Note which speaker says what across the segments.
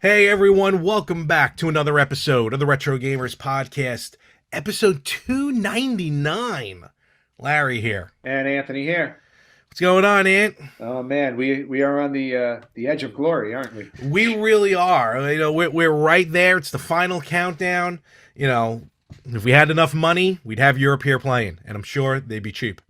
Speaker 1: Hey everyone, welcome back to another episode of the Retro Gamers Podcast, episode 299. Larry here.
Speaker 2: And Anthony here.
Speaker 1: What's going on, Ant?
Speaker 2: Oh man, we are on the edge of glory, aren't we?
Speaker 1: We really are. You know, we're right there. It's the final countdown. You know, if we had enough money, we'd have Europe here playing, and I'm sure they'd be cheap.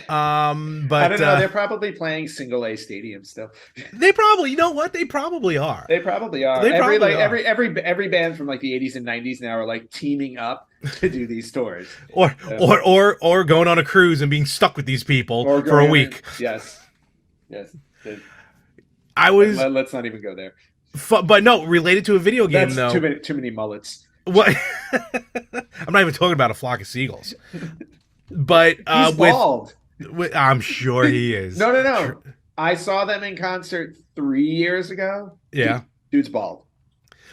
Speaker 1: But
Speaker 2: I don't know. They're probably playing single A stadiums still.
Speaker 1: They probably, you know what? They probably are.
Speaker 2: They probably are. Every band from like the 80s and 90s now are like teaming up to do these tours,
Speaker 1: or going on a cruise and being stuck with these people for a week.
Speaker 2: Yes.
Speaker 1: I was.
Speaker 2: Let's not even go there.
Speaker 1: But no, related to a video game though.
Speaker 2: Too many mullets.
Speaker 1: What? I'm not even talking about a flock of seagulls. But
Speaker 2: he's bald.
Speaker 1: I'm sure he is.
Speaker 2: No. I saw them in concert 3 years ago.
Speaker 1: Yeah,
Speaker 2: dude's bald.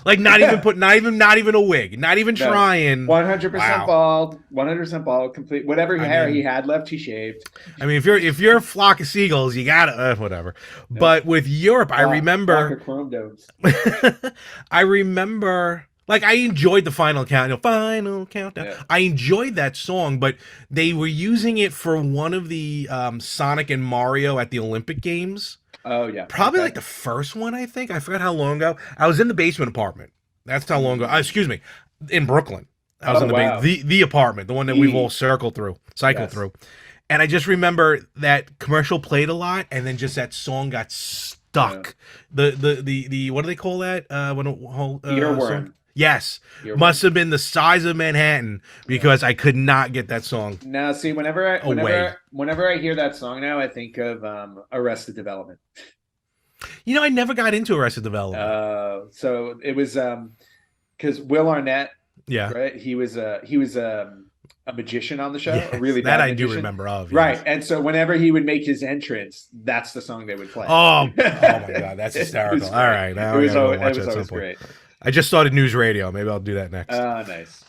Speaker 1: Like not even a wig, not even trying.
Speaker 2: 100% bald. 100% bald. Complete. Whatever hair he had left, he shaved.
Speaker 1: I mean, if you're a flock of seagulls, you gotta whatever. No. But with Europe, I remember.
Speaker 2: Chrome domes.
Speaker 1: I remember. Like, I enjoyed the final countdown. Yeah. I enjoyed that song, but they were using it for one of the Sonic and Mario at the Olympic Games.
Speaker 2: Oh, yeah.
Speaker 1: Probably like the first one, I think. I forgot how long ago. I was in the basement apartment. That's how long ago. Excuse me. In Brooklyn. I was in the apartment, the one that we've all cycled through. And I just remember that commercial played a lot, and then just that song got stuck. Yeah. The what do they call that?
Speaker 2: Earworm.
Speaker 1: Yes, must have been the size of Manhattan because I could not get that song.
Speaker 2: Now, see, whenever I hear that song now, I think of Arrested Development.
Speaker 1: You know, I never got into Arrested Development.
Speaker 2: So it was because Will Arnett.
Speaker 1: Yeah,
Speaker 2: right. He was a magician on the show.
Speaker 1: Yes,
Speaker 2: a really
Speaker 1: that
Speaker 2: bad
Speaker 1: I
Speaker 2: magician.
Speaker 1: Do remember of. Yes.
Speaker 2: Right, and so whenever he would make his entrance, that's the song they would play.
Speaker 1: Oh my God, that's hysterical. All right, now
Speaker 2: it was always great.
Speaker 1: I just started news radio. Maybe I'll do that next.
Speaker 2: Nice.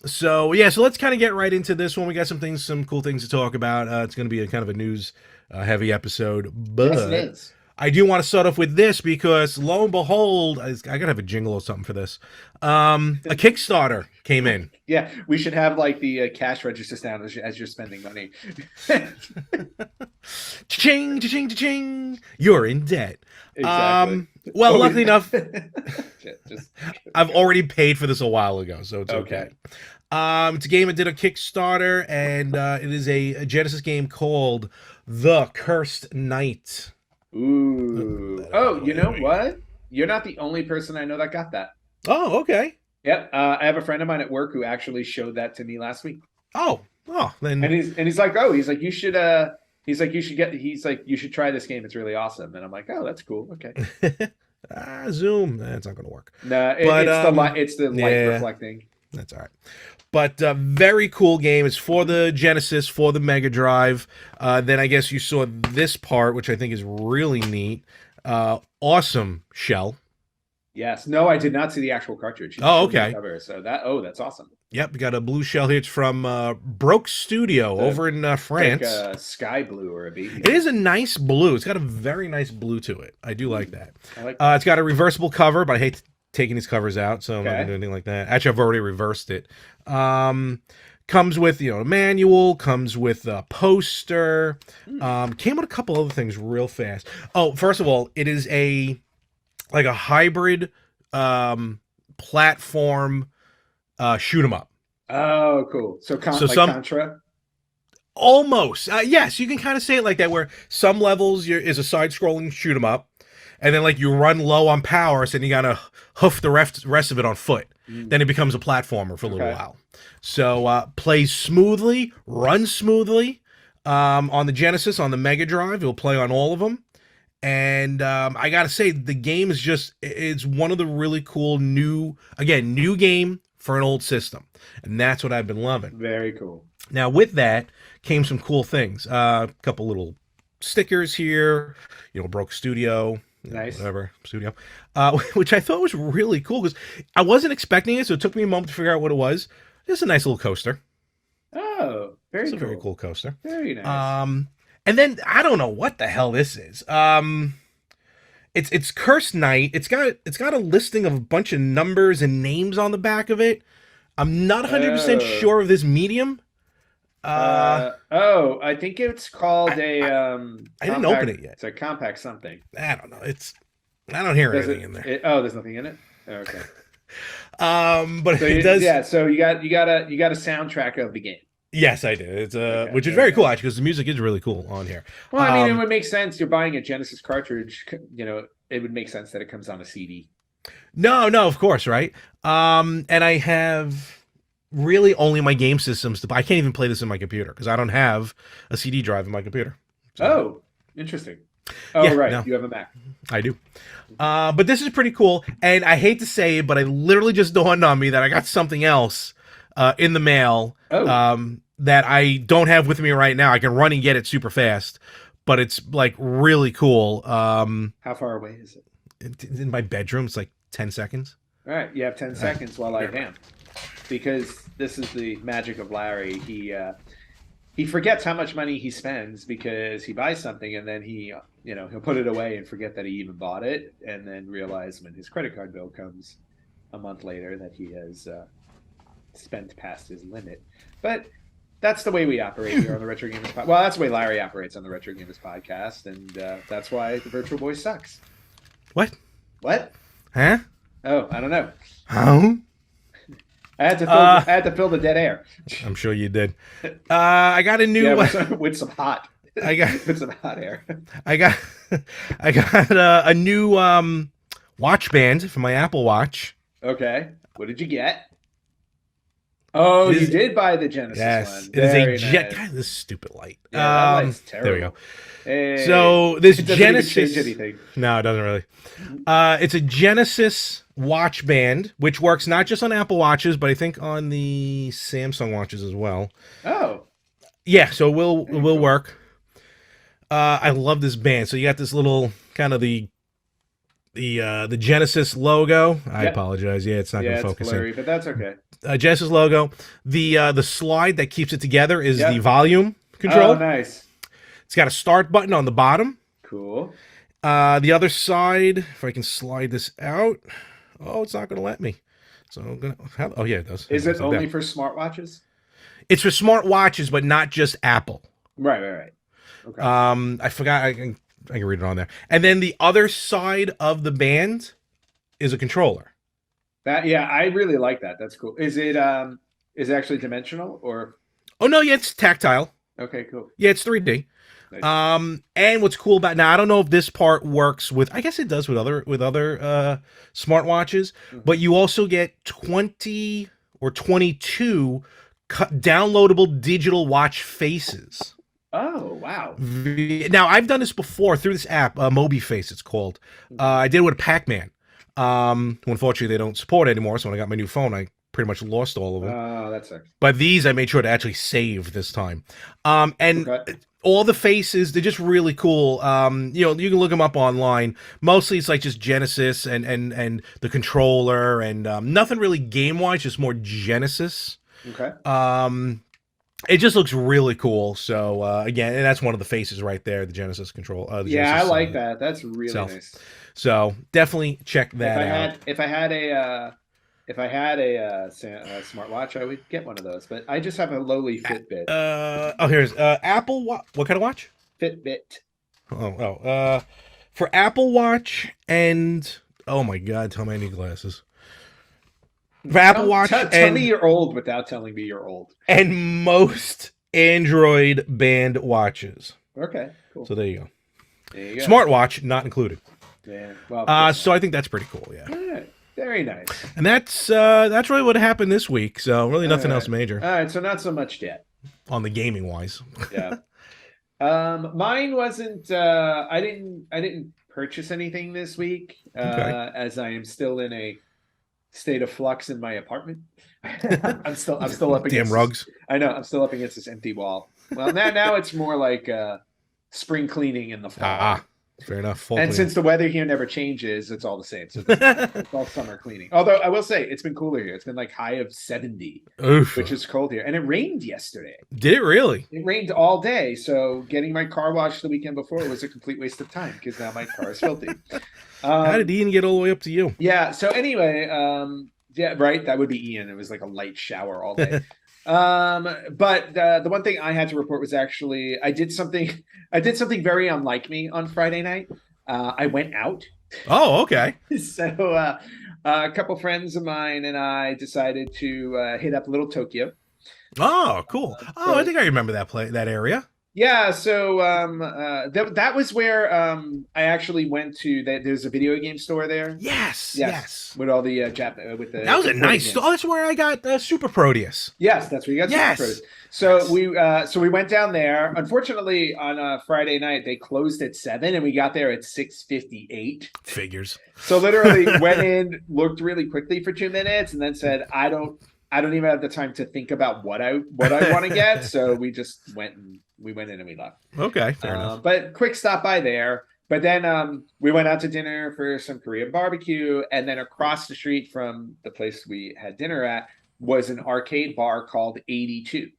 Speaker 1: So let's kind of get right into this one. We got some cool things to talk about. It's going to be a kind of a news heavy episode, but
Speaker 2: yes, it is.
Speaker 1: I do want to start off with this because lo and behold, I gotta have a jingle or something for this. A Kickstarter came in.
Speaker 2: Yeah, we should have like the cash register sound as you're spending money.
Speaker 1: Cha-ching, cha-ching, cha-ching. You're in debt.
Speaker 2: Exactly.
Speaker 1: Well, luckily enough, I've already paid for this a while ago, so it's okay. It's a game I did a Kickstarter, and it is a Genesis game called The Cursed Knight.
Speaker 2: Ooh. Oh, you know what? You're not the only person I know that got that.
Speaker 1: Oh, okay.
Speaker 2: Yep. I have a friend of mine at work who actually showed that to me last week.
Speaker 1: Oh, then.
Speaker 2: And he's like, you should you should try this game. It's really awesome. And I'm like, oh, that's cool. Okay.
Speaker 1: Zoom. That's not going to work.
Speaker 2: No, it's the light reflecting.
Speaker 1: That's all right. But very cool game. It's for the Genesis, for the Mega Drive. Then I guess you saw this part, which I think is really neat. Awesome shell.
Speaker 2: Yes. No, I did not see the actual cartridge.
Speaker 1: Oh, okay.
Speaker 2: So that's awesome.
Speaker 1: Yep, we got a blue shell here. It's from Broke Studio over in France.
Speaker 2: Like a sky blue or a baby.
Speaker 1: It is a nice blue. It's got a very nice blue to it. I do like that.
Speaker 2: I like that.
Speaker 1: It's got a reversible cover, but I hate taking these covers out, so I'm not gonna do anything like that. Actually, I've already reversed it. Comes with a manual, comes with a poster, came with a couple other things real fast. Oh, first of all, it is a hybrid platform shoot 'em up.
Speaker 2: Oh, cool. So Contra?
Speaker 1: Almost. Yes, you can kind of say it like that, where some levels is a side-scrolling shoot 'em up, and then you run low on power, so then you gotta hoof the rest of it on foot. Then it becomes a platformer for a little while. So plays smoothly, runs smoothly. On the Genesis, on the Mega Drive, it'll play on all of them. And I gotta say, the game is it's one of the really cool new game for an old system. And that's what I've been loving.
Speaker 2: Very cool.
Speaker 1: Now, with that came some cool things. A couple little stickers here, Broke Studio.
Speaker 2: Nice.
Speaker 1: Whatever, studio. Which I thought was really cool because I wasn't expecting it, so it took me a moment to figure out what it was. It's a nice little coaster.
Speaker 2: Oh, very cool.
Speaker 1: Very cool coaster.
Speaker 2: Very nice.
Speaker 1: And then I don't know what the hell this is. It's Cursed Night. It's got a listing of a bunch of numbers and names on the back of it. I'm not 100% sure of this medium.
Speaker 2: I think it's called
Speaker 1: I didn't open it yet.
Speaker 2: It's a compact something.
Speaker 1: I don't know. I don't hear anything in there.
Speaker 2: There's nothing in it. Okay.
Speaker 1: But it does.
Speaker 2: Yeah. So you got a soundtrack of the game.
Speaker 1: Yes, I did. It's which is very cool actually, because the music is really cool on here.
Speaker 2: Well, I mean, it would make sense. You're buying a Genesis cartridge. You know, it would make sense that it comes on a CD.
Speaker 1: No, of course, right? And I have really only my game systems to buy. I can't even play this in my computer because I don't have a CD drive in my computer. So.
Speaker 2: Oh, interesting. Oh, yeah, right. No. You have a Mac.
Speaker 1: I do. But this is pretty cool. And I hate to say it, but I literally just dawned on me that I got something else in the mail that I don't have with me right now. I can run and get it super fast, but it's like really cool.
Speaker 2: How far away is it?
Speaker 1: In my bedroom. It's like 10 seconds.
Speaker 2: All right. You have 10 seconds while I am. Because this is the magic of Larry. He forgets how much money he spends because he buys something and then he'll put it away and forget that he even bought it, and then realize when his credit card bill comes a month later that he has spent past his limit. But that's the way we operate here on the Retro Gamers Podcast. Well, that's the way Larry operates on the Retro Gamers Podcast, and that's why the Virtual Boy sucks.
Speaker 1: What? Huh?
Speaker 2: Oh, I don't know.
Speaker 1: How?
Speaker 2: I had to fill the dead air.
Speaker 1: I'm sure you did. I got a new
Speaker 2: with some hot.
Speaker 1: I got
Speaker 2: with some hot air.
Speaker 1: I got a new watch band for my Apple Watch.
Speaker 2: Okay, what did you get? Oh, you did buy the Genesis one.
Speaker 1: It is a Jet. God, this stupid light.
Speaker 2: Yeah, that light's terrible.
Speaker 1: There we go.
Speaker 2: Hey,
Speaker 1: so this Genesis
Speaker 2: even change anything.
Speaker 1: No, it doesn't really. It's a Genesis watch band, which works not just on Apple Watches, but I think on the Samsung watches as well.
Speaker 2: Oh,
Speaker 1: yeah. So it will work. I love this band. So you got this little kind of the Genesis logo. I apologize. Yeah, it's not going to focus.
Speaker 2: It's blurry, but that's okay.
Speaker 1: Genesis logo. The slide that keeps it together is the volume control.
Speaker 2: Oh, nice.
Speaker 1: It's got a start button on the bottom.
Speaker 2: Cool.
Speaker 1: The other side, if I can slide this out. Oh, it's not going to let me. So I'm going to oh yeah, it does.
Speaker 2: Is it only for smartwatches?
Speaker 1: It's for smartwatches, but not just Apple.
Speaker 2: Right. Okay.
Speaker 1: I forgot I can read it on there. And then the other side of the band is a controller.
Speaker 2: I really like that. That's cool. Is it actually dimensional or? Oh
Speaker 1: no, yeah, it's tactile.
Speaker 2: Okay, cool.
Speaker 1: Yeah, it's 3D. Nice. And what's cool about now, I don't know if this part works with. I guess it does with other smartwatches, but you also get 20 or 22 downloadable digital watch faces.
Speaker 2: Oh wow!
Speaker 1: Now I've done this before through this app, MobiFace it's called. I did it with Pac-Man. Unfortunately, they don't support it anymore. So when I got my new phone, I pretty much lost all of them.
Speaker 2: Oh, that sucks.
Speaker 1: But these I made sure to actually save this time. And all the faces, they're just really cool. You can look them up online. Mostly it's like just Genesis and the controller and nothing really game-wise, just more Genesis.
Speaker 2: Okay.
Speaker 1: It just looks really cool. So again, and that's one of the faces right there, the Genesis control.
Speaker 2: Genesis, I like that. That's really nice.
Speaker 1: So definitely check that out.
Speaker 2: If I had a smartwatch, I would get one of those. But I just have a lowly Fitbit.
Speaker 1: Here's Apple. What kind of watch?
Speaker 2: Fitbit.
Speaker 1: For Apple Watch and oh my God, tell me I need glasses. For Apple Watch,
Speaker 2: tell me you're old without telling me you're old.
Speaker 1: And most Android band watches.
Speaker 2: Okay, cool.
Speaker 1: So there you go. Smartwatch not included.
Speaker 2: Yeah. Well.
Speaker 1: So I think that's pretty cool. Yeah.
Speaker 2: All right. Very nice.
Speaker 1: And that's really what happened this week. So really nothing else major.
Speaker 2: All right. So not so much yet.
Speaker 1: On the gaming wise.
Speaker 2: Yeah. Mine wasn't. I didn't purchase anything this week. As I am still in a state of flux in my apartment. I'm still up against
Speaker 1: damn rugs.
Speaker 2: I know. I'm still up against this empty wall. Well, now it's more like spring cleaning in the fall.
Speaker 1: Fair enough. Fall
Speaker 2: And
Speaker 1: cleaning.
Speaker 2: since the weather here never changes, it's all the same. So it's all summer cleaning. Although I will say it's been cooler here. It's been like high of 70,
Speaker 1: Oof.
Speaker 2: which is cold here. And it rained yesterday.
Speaker 1: Did it really?
Speaker 2: It rained all day. So getting my car washed the weekend before was a complete waste of time because now my car is filthy.
Speaker 1: How did Ian get all the way up to you?
Speaker 2: Yeah. So anyway, yeah, right. That would be Ian. It was like a light shower all day. But the one thing I had to report was actually I did something very unlike me on Friday night. I went out.
Speaker 1: Oh, okay.
Speaker 2: So a couple friends of mine and I decided to hit up Little Tokyo.
Speaker 1: Oh, cool. Oh, I think I remember that area.
Speaker 2: Yeah, so that was where I actually went to. There's a video game store there.
Speaker 1: Yes.
Speaker 2: With all the with the.
Speaker 1: That was a nice store. Oh, that's where I got Super Proteus.
Speaker 2: Yes, that's where you got Super Proteus. So we went down there. Unfortunately, on a Friday night they closed at 7, and we got there at 6:58.
Speaker 1: Figures.
Speaker 2: So literally went in, looked really quickly for 2 minutes, and then said, "I don't even have the time to think about what I want to get." So we just went in and we left.
Speaker 1: Okay, fair enough.
Speaker 2: But quick stop by there. But then we went out to dinner for some Korean barbecue, and then across the street from the place we had dinner at was an arcade bar called EightyTwo.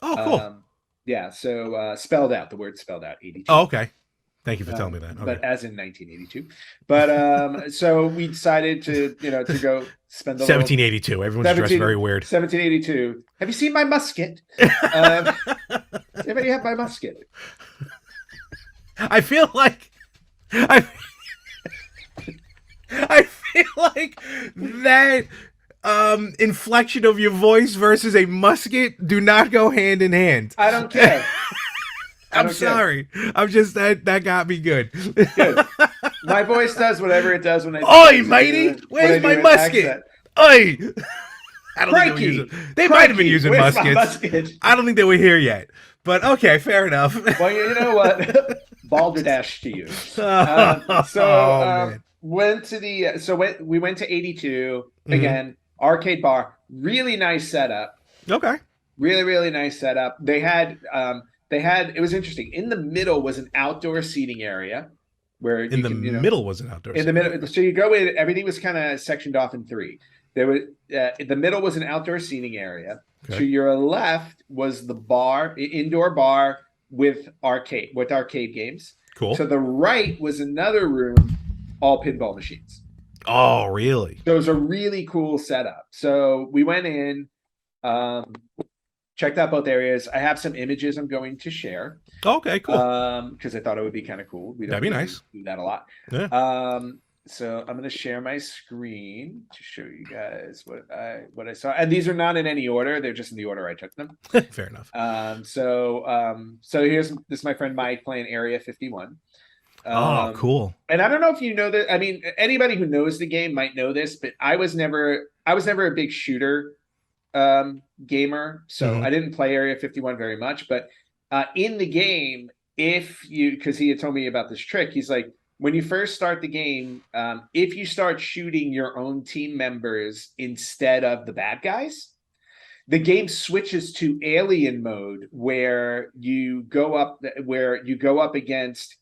Speaker 1: Oh, cool.
Speaker 2: Yeah, so spelled out, the word spelled out, 82.
Speaker 1: Oh, okay. Thank you for telling me that. Okay.
Speaker 2: But as in 1982. But so we decided to go spend the
Speaker 1: 1782. Everyone's dressed very weird.
Speaker 2: 1782. Have you seen my musket? Anybody have my musket?
Speaker 1: I feel like that inflection of your voice versus a musket do not go hand in hand.
Speaker 2: I don't care.
Speaker 1: I'm sorry. I'm just that got me good.
Speaker 2: Good. My voice does whatever it does when I.
Speaker 1: Oi, matey! Where's my musket? Oi! I don't think they might have been using muskets. I don't think they were here yet. But okay, fair enough.
Speaker 2: Well, you know what? Balderdash to you. Went to the we went to 82 again, arcade bar. Really nice setup.
Speaker 1: Okay.
Speaker 2: Really, really nice setup. They had it was interesting. In the middle was an outdoor seating area where
Speaker 1: middle was an outdoor.
Speaker 2: In the middle, so you go in. Everything was kind of sectioned off in 3. There was the middle was an outdoor seating area. Okay. To your left was the bar, indoor bar with arcade games.
Speaker 1: Cool.
Speaker 2: To the right was another room, all pinball machines.
Speaker 1: Oh, really?
Speaker 2: So it was a really cool setup. So we went in, checked out both areas. I have some images I'm going to share.
Speaker 1: Okay, cool.
Speaker 2: Because I thought it would be kind of cool.
Speaker 1: That'd be nice.
Speaker 2: Do that a lot.
Speaker 1: Yeah.
Speaker 2: So I'm going to share my screen to show you guys what I saw. And these are not in any order; they're just in the order I took them.
Speaker 1: Fair enough.
Speaker 2: So this is my friend Mike playing Area 51.
Speaker 1: Oh, cool.
Speaker 2: And I don't know if you know that. I mean, anybody who knows the game might know this, but I was never a big shooter gamer, so I didn't play Area 51 very much. But in the game, because he had told me about this trick, he's like, when you first start the game, if you start shooting your own team members instead of the bad guys, the game switches to alien mode where you go up against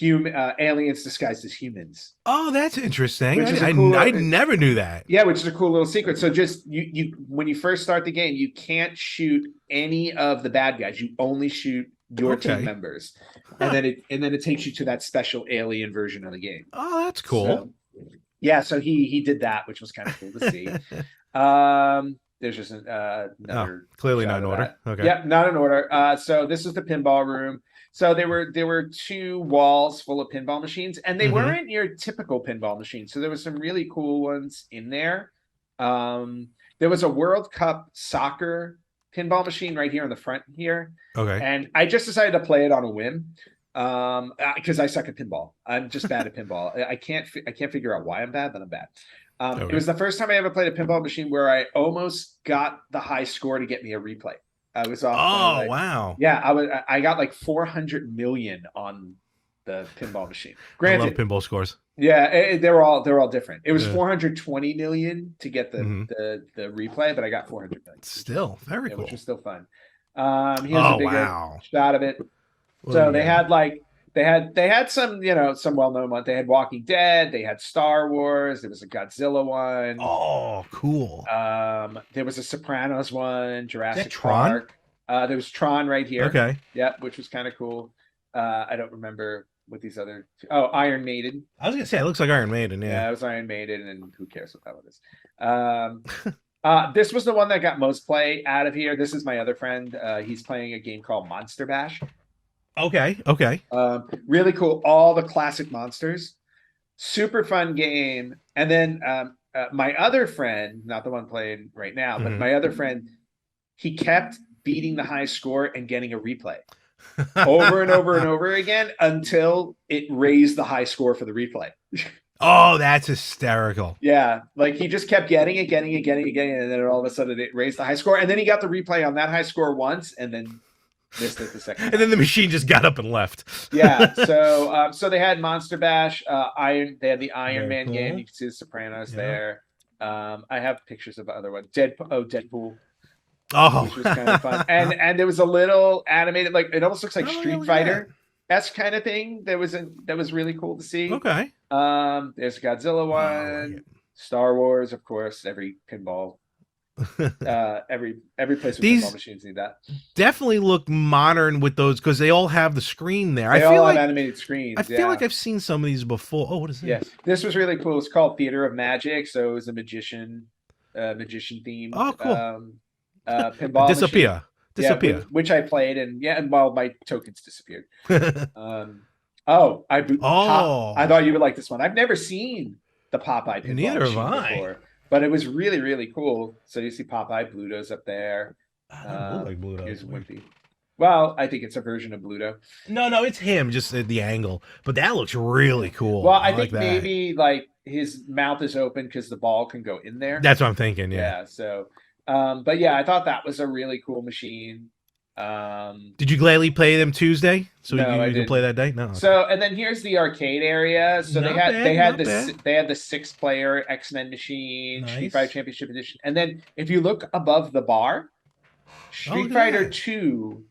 Speaker 2: aliens disguised as humans.
Speaker 1: Oh, that's interesting. I never knew that.
Speaker 2: Yeah, which is a cool little secret. So just you when you first start the game, you can't shoot any of the bad guys. You only shoot your team members. And then it takes you to that special alien version of the game.
Speaker 1: Oh, that's cool.
Speaker 2: So he did that, which was kind of cool to see. There's just another
Speaker 1: clearly not in order. Okay.
Speaker 2: Yeah, not in order. So this is the pinball room. So there were 2 walls full of pinball machines, and they weren't your typical pinball machines. So there was some really cool ones in there. There was a World Cup soccer pinball machine right here in the front here. Okay. And I just decided to play it on a whim. Because I suck at pinball. I'm just bad at pinball. I can't figure out why I'm bad, but I'm bad. It was the first time I ever played a pinball machine where I almost got the high score to get me a replay. I was off.
Speaker 1: Oh, wow.
Speaker 2: Yeah, I got like 400 million on the pinball machine. Granted,
Speaker 1: I love pinball scores.
Speaker 2: Yeah, they're all different. It was 420 million to get the replay, but I got 400 million.
Speaker 1: Still very cool.
Speaker 2: Which was still fun. Here's a bigger shot of it. So they had like They had some, some well-known ones. They had Walking Dead, they had Star Wars, there was a Godzilla one.
Speaker 1: Oh, cool.
Speaker 2: There was a Sopranos one, Jurassic
Speaker 1: Tron?
Speaker 2: Park. There was Tron right here.
Speaker 1: Okay.
Speaker 2: Yep, which was kind of cool. I don't remember what these other. Oh, Iron Maiden.
Speaker 1: I was gonna say it looks like Iron Maiden.
Speaker 2: Yeah, it was Iron Maiden, and who cares what that one is? This was the one that got most play out of here. This is my other friend. He's playing a game called Monster Bash.
Speaker 1: Okay. Okay.
Speaker 2: Really cool. All the classic monsters. Super fun game. And then my other friend, not the one playing right now, but my other friend, he kept beating the high score and getting a replay over and over and over again until it raised the high score for the replay.
Speaker 1: Oh, that's hysterical.
Speaker 2: Yeah, like he just kept getting it, and then all of a sudden it raised the high score, and then he got the replay on that high score once, and then missed it the second.
Speaker 1: And then the machine just got up and left.
Speaker 2: Yeah, so they had Monster Bash, they had the Iron Man game. You can see the Sopranos there. I have pictures of other ones. Deadpool.
Speaker 1: Oh,
Speaker 2: which was kind of fun. And there was a little animated, like it almost looks like Street Fighter-esque kind of thing. That was really cool to see.
Speaker 1: Okay.
Speaker 2: There's a Godzilla one, Star Wars, of course. Every pinball, every place with pinball machines need that.
Speaker 1: Definitely look modern with those because they all have the screen there.
Speaker 2: They all have animated screens.
Speaker 1: I feel like I've seen some of these before. Oh, what is this?
Speaker 2: Yes, this was really cool. It's called Theater of Magic, so it was a magician theme. Oh,
Speaker 1: cool.
Speaker 2: Pinball
Speaker 1: disappear.
Speaker 2: Yeah, which I played, and my tokens disappeared. I thought you would like this one. I've never seen the Popeye pinball machine before, but it was really, really cool. So you see Popeye, Bluto's up there.
Speaker 1: I don't look like Bluto.
Speaker 2: Here's Wimpy. Well, I think it's a version of Bluto.
Speaker 1: No, it's him, just at the angle. But that looks really cool.
Speaker 2: Well, I think maybe like his mouth is open because the ball can go in there.
Speaker 1: That's what I'm thinking. Yeah.
Speaker 2: So. But yeah, I thought that was a really cool machine.
Speaker 1: Did you gladly play them Tuesday so you can play that day? No. Okay.
Speaker 2: So and then here's the arcade area. So they had the 6-player X-Men machine, Street Fighter Championship Edition, and then if you look above the bar, Street Fighter 2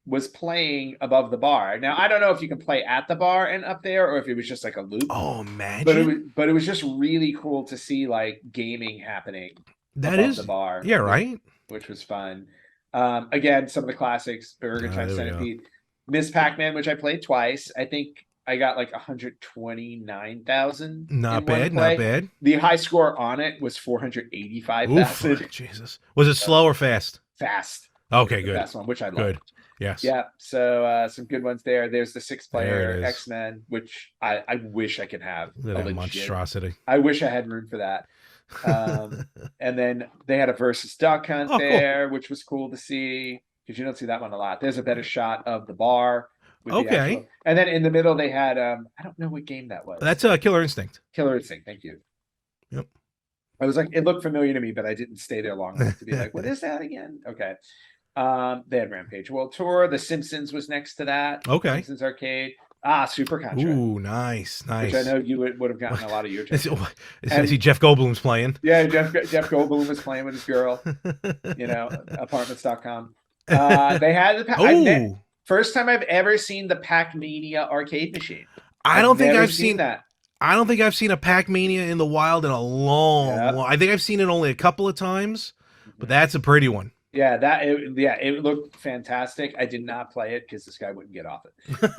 Speaker 2: was playing above the bar. Now I don't know if you can play at the bar and up there, or if it was just like a loop.
Speaker 1: Oh, imagine!
Speaker 2: But it was just really cool to see like gaming happening.
Speaker 1: That is
Speaker 2: the bar.
Speaker 1: Yeah, right.
Speaker 2: Which was fun. Again, some of the classics, Burger Time Centipede, Miss Pac-Man, which I played twice. I think I got like 129,000.
Speaker 1: Not bad.
Speaker 2: The high score on it was 485,000.
Speaker 1: Jesus. Was it slow or fast?
Speaker 2: Fast.
Speaker 1: Okay, good.
Speaker 2: Fast one, which I loved.
Speaker 1: Good. Yes.
Speaker 2: Yeah. So some good ones there. There's the 6-player X-Men, which I wish I could have.
Speaker 1: A monstrosity.
Speaker 2: I wish I had room for that. And then they had a versus duck hunt there, which was cool to see because you don't see that one a lot. There's a better shot of the bar. And then in the middle they had I don't know what game that was.
Speaker 1: That's Killer Instinct.
Speaker 2: Killer Instinct. Thank you.
Speaker 1: Yep.
Speaker 2: I was like, it looked familiar to me, but I didn't stay there long enough to be like, what is that again? Okay. They had Rampage World Tour. The Simpsons was next to that.
Speaker 1: Okay.
Speaker 2: Simpsons Arcade. Super Contra.
Speaker 1: Ooh, nice.
Speaker 2: Which I know you would have gotten a lot of your time.
Speaker 1: I see Jeff Goldblum's playing.
Speaker 2: Yeah, Jeff Goldblum was playing with his girl. Apartments.com. They had the first time I've ever seen the Pac-Mania arcade machine.
Speaker 1: I don't think I've seen that. I don't think I've seen a Pac-Mania in the wild in a long. I think I've seen it only a couple of times, but that's a pretty one.
Speaker 2: Yeah, it looked fantastic. I did not play it because this guy wouldn't get off it.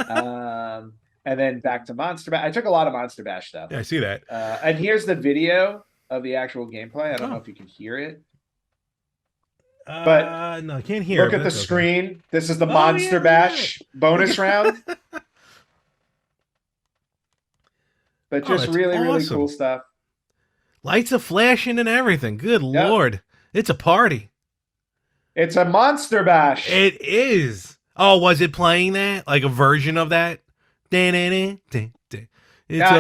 Speaker 2: And then back to Monster Bash. I took a lot of Monster Bash stuff.
Speaker 1: Yeah, I see that.
Speaker 2: And here's the video of the actual gameplay. I don't know if you can hear it. But
Speaker 1: no, I can't hear.
Speaker 2: Look at the screen. This is the Monster Bash bonus round. But just really cool stuff.
Speaker 1: Lights are flashing and everything. Good Lord. It's a party.
Speaker 2: It's a Monster Bash.
Speaker 1: It is. Oh, was it playing that? Like a version of that? It's a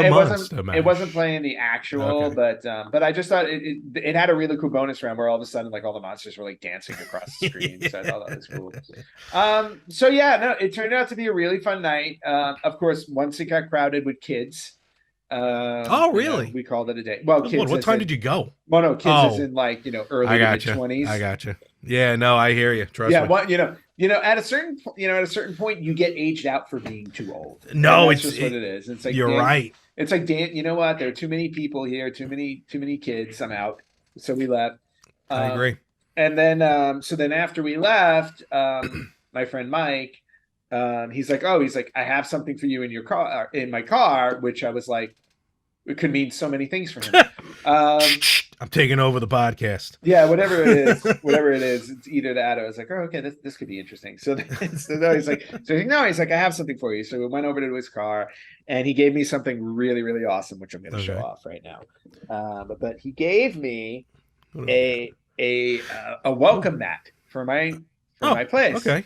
Speaker 1: Monster Bash.
Speaker 2: It wasn't playing the actual, but I just thought it had a really cool bonus round where all of a sudden like all the monsters were like dancing across the screen. So I thought that was cool. So yeah, no, it turned out to be a really fun night. Of course, once it got crowded with kids.
Speaker 1: Oh, really?
Speaker 2: We called it a day. Well, kids.
Speaker 1: What time did you go?
Speaker 2: Well, no, kids is in like early mid-20s.
Speaker 1: I gotcha. Yeah, no, I hear you. Trust
Speaker 2: Yeah,
Speaker 1: me.
Speaker 2: what at a certain point, you get aged out for being too old.
Speaker 1: No,
Speaker 2: And that's just what it is. It's like,
Speaker 1: you're
Speaker 2: Dan,
Speaker 1: right.
Speaker 2: it's like, Dan, you know what? There are too many people here, too many kids. I'm out. So we left.
Speaker 1: I
Speaker 2: Um,
Speaker 1: agree.
Speaker 2: and then so then after we left, my friend Mike, he's like, I have something for you in your car, in my car, which I was like, it could mean so many things for him.
Speaker 1: I'm taking over the podcast.
Speaker 2: Yeah, whatever it is, it's either that or I was like, oh, okay, this could be interesting. So, no, he's like, I have something for you. So we went over to his car, and he gave me something really, really awesome, which I'm going to show off right now. But he gave me a welcome mat for my place.
Speaker 1: Okay.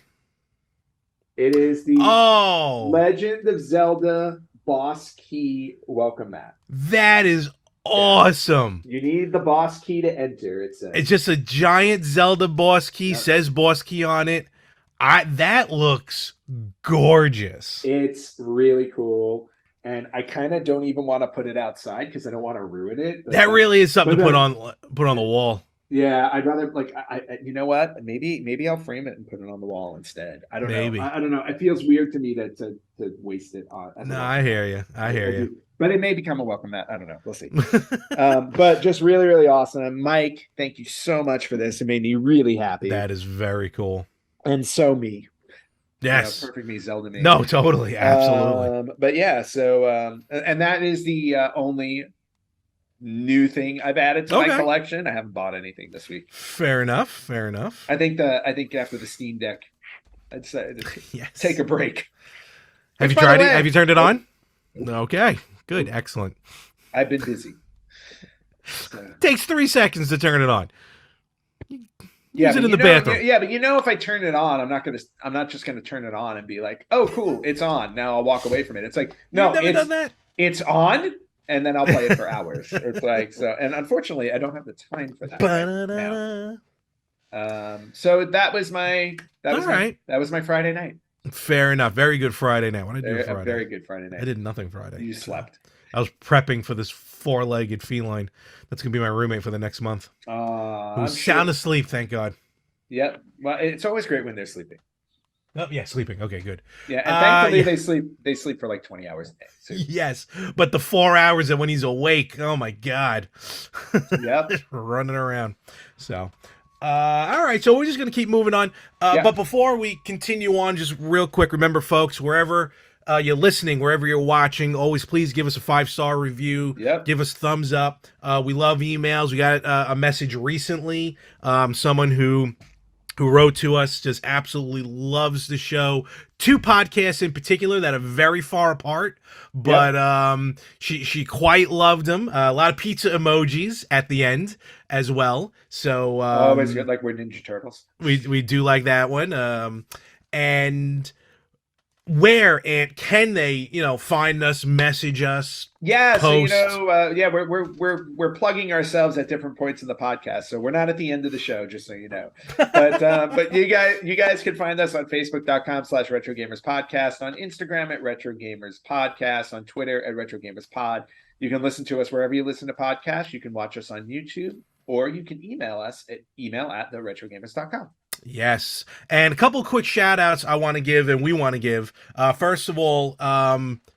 Speaker 2: It is the
Speaker 1: Oh,
Speaker 2: Legend of Zelda Boss Key welcome mat.
Speaker 1: that is awesome.
Speaker 2: You need the boss key to enter.
Speaker 1: It's just a giant Zelda boss key, says boss key on it. That looks gorgeous.
Speaker 2: It's really cool. And I kind of don't even want to put it outside because I don't want to ruin it.
Speaker 1: That really is something to put on the wall.
Speaker 2: Yeah, I'd rather you know what? Maybe I'll frame it and put it on the wall instead. I don't know. I don't know. It feels weird to me to waste it on.
Speaker 1: No, I hear you. I hear you.
Speaker 2: But it may become a welcome mat. I don't know. We'll see. But just really, really awesome. Mike, thank you so much for this. It made me really happy.
Speaker 1: That is very cool.
Speaker 2: And so me.
Speaker 1: Yes.
Speaker 2: Perfect me, Zelda me.
Speaker 1: No, totally. Absolutely.
Speaker 2: But yeah, so and that is the only new thing I've added to my collection. I haven't bought anything this week.
Speaker 1: Fair enough. I
Speaker 2: think after the Steam Deck, I'd say take a break.
Speaker 1: Have you tried it? Have you turned it on? Okay. Good. Excellent.
Speaker 2: I've been busy. So.
Speaker 1: Takes 3 seconds to turn it on.
Speaker 2: Use
Speaker 1: it in the bathroom.
Speaker 2: Yeah, but if I turn it on, I'm not just gonna turn it on and be like, oh cool, it's on. Now I'll walk away from it. It's like, no,
Speaker 1: You've never done that?
Speaker 2: It's on, and then I'll play it for hours. It's like so, and unfortunately I don't have the time for that right now. So that was my Friday night.
Speaker 1: Fair enough. Very good Friday night. What did I do Friday?
Speaker 2: A very good Friday night.
Speaker 1: I did nothing Friday.
Speaker 2: You slept.
Speaker 1: I was prepping for this 4-legged feline that's going to be my roommate for the next month. Who's sound asleep, thank God.
Speaker 2: Yep. Well, it's always great when they're sleeping.
Speaker 1: Oh, yeah, sleeping. Okay, good.
Speaker 2: Yeah, and thankfully they sleep for like 20 hours a day. So.
Speaker 1: Yes, but the 4 hours that when he's awake, oh my God.
Speaker 2: Yep.
Speaker 1: Running around. So, all right, so we're just going to keep moving on. But before we continue on, just real quick, remember, folks, wherever you're listening, wherever you're watching, always please give us a 5-star review.
Speaker 2: Yep.
Speaker 1: Give us thumbs up. We love emails. We got a message recently. Someone who wrote to us just absolutely loves the show. 2 podcasts in particular that are very far apart, but she quite loved them. A lot of pizza emojis at the end as well. So
Speaker 2: always good, like we're Ninja Turtles.
Speaker 1: We do like that one. And where can they find us, message us? Post?
Speaker 2: So we're plugging ourselves at different points in the podcast, so we're not at the end of the show, just so you know. But you guys can find us on Facebook.com/RetroGamersPodcast, on Instagram at RetroGamersPodcast, on Twitter at RetroGamersPod. You can listen to us wherever you listen to podcasts. You can watch us on YouTube, or you can email us at email@theretrogamers.com.
Speaker 1: Yes. And a couple quick shout outs I want to give and we want to give. First of all,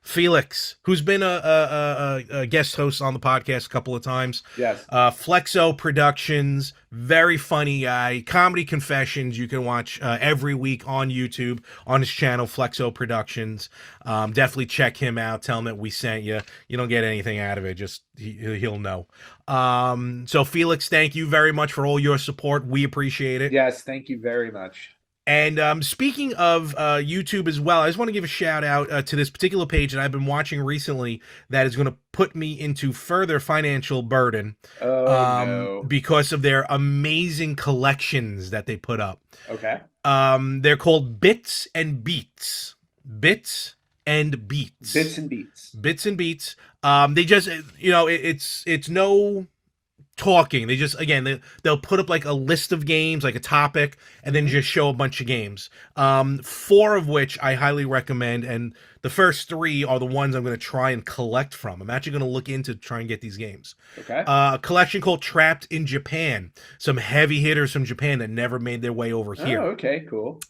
Speaker 1: Felix, who's been a guest host on the podcast a couple of times.
Speaker 2: Yes.
Speaker 1: Flexo Productions, very funny guy. Comedy Confessions, you can watch every week on YouTube on his channel, Flexo Productions. Definitely check him out. Tell him that we sent you. You don't get anything out of it. Just he'll know. So Felix, thank you very much for all your support. We appreciate it.
Speaker 2: Yes, thank you very much.
Speaker 1: And speaking of YouTube as well, I just want to give a shout out to this particular page that I've been watching recently that is going to put me into further financial burden because of their amazing collections that they put up.
Speaker 2: Okay.
Speaker 1: They're called Bits and Beats. Bits and Beats.
Speaker 2: Bits and Beats.
Speaker 1: Bits and Beats. They just, it's no talking. They just, again, they'll put up like a list of games, like a topic, and then just show a bunch of games. 4 of which I highly recommend, and the first 3 are the ones I'm going to try and collect from. I'm actually going to look into try and get these games.
Speaker 2: Okay.
Speaker 1: A collection called Trapped in Japan. Some heavy hitters from Japan that never made their way over here.
Speaker 2: Oh, okay, cool.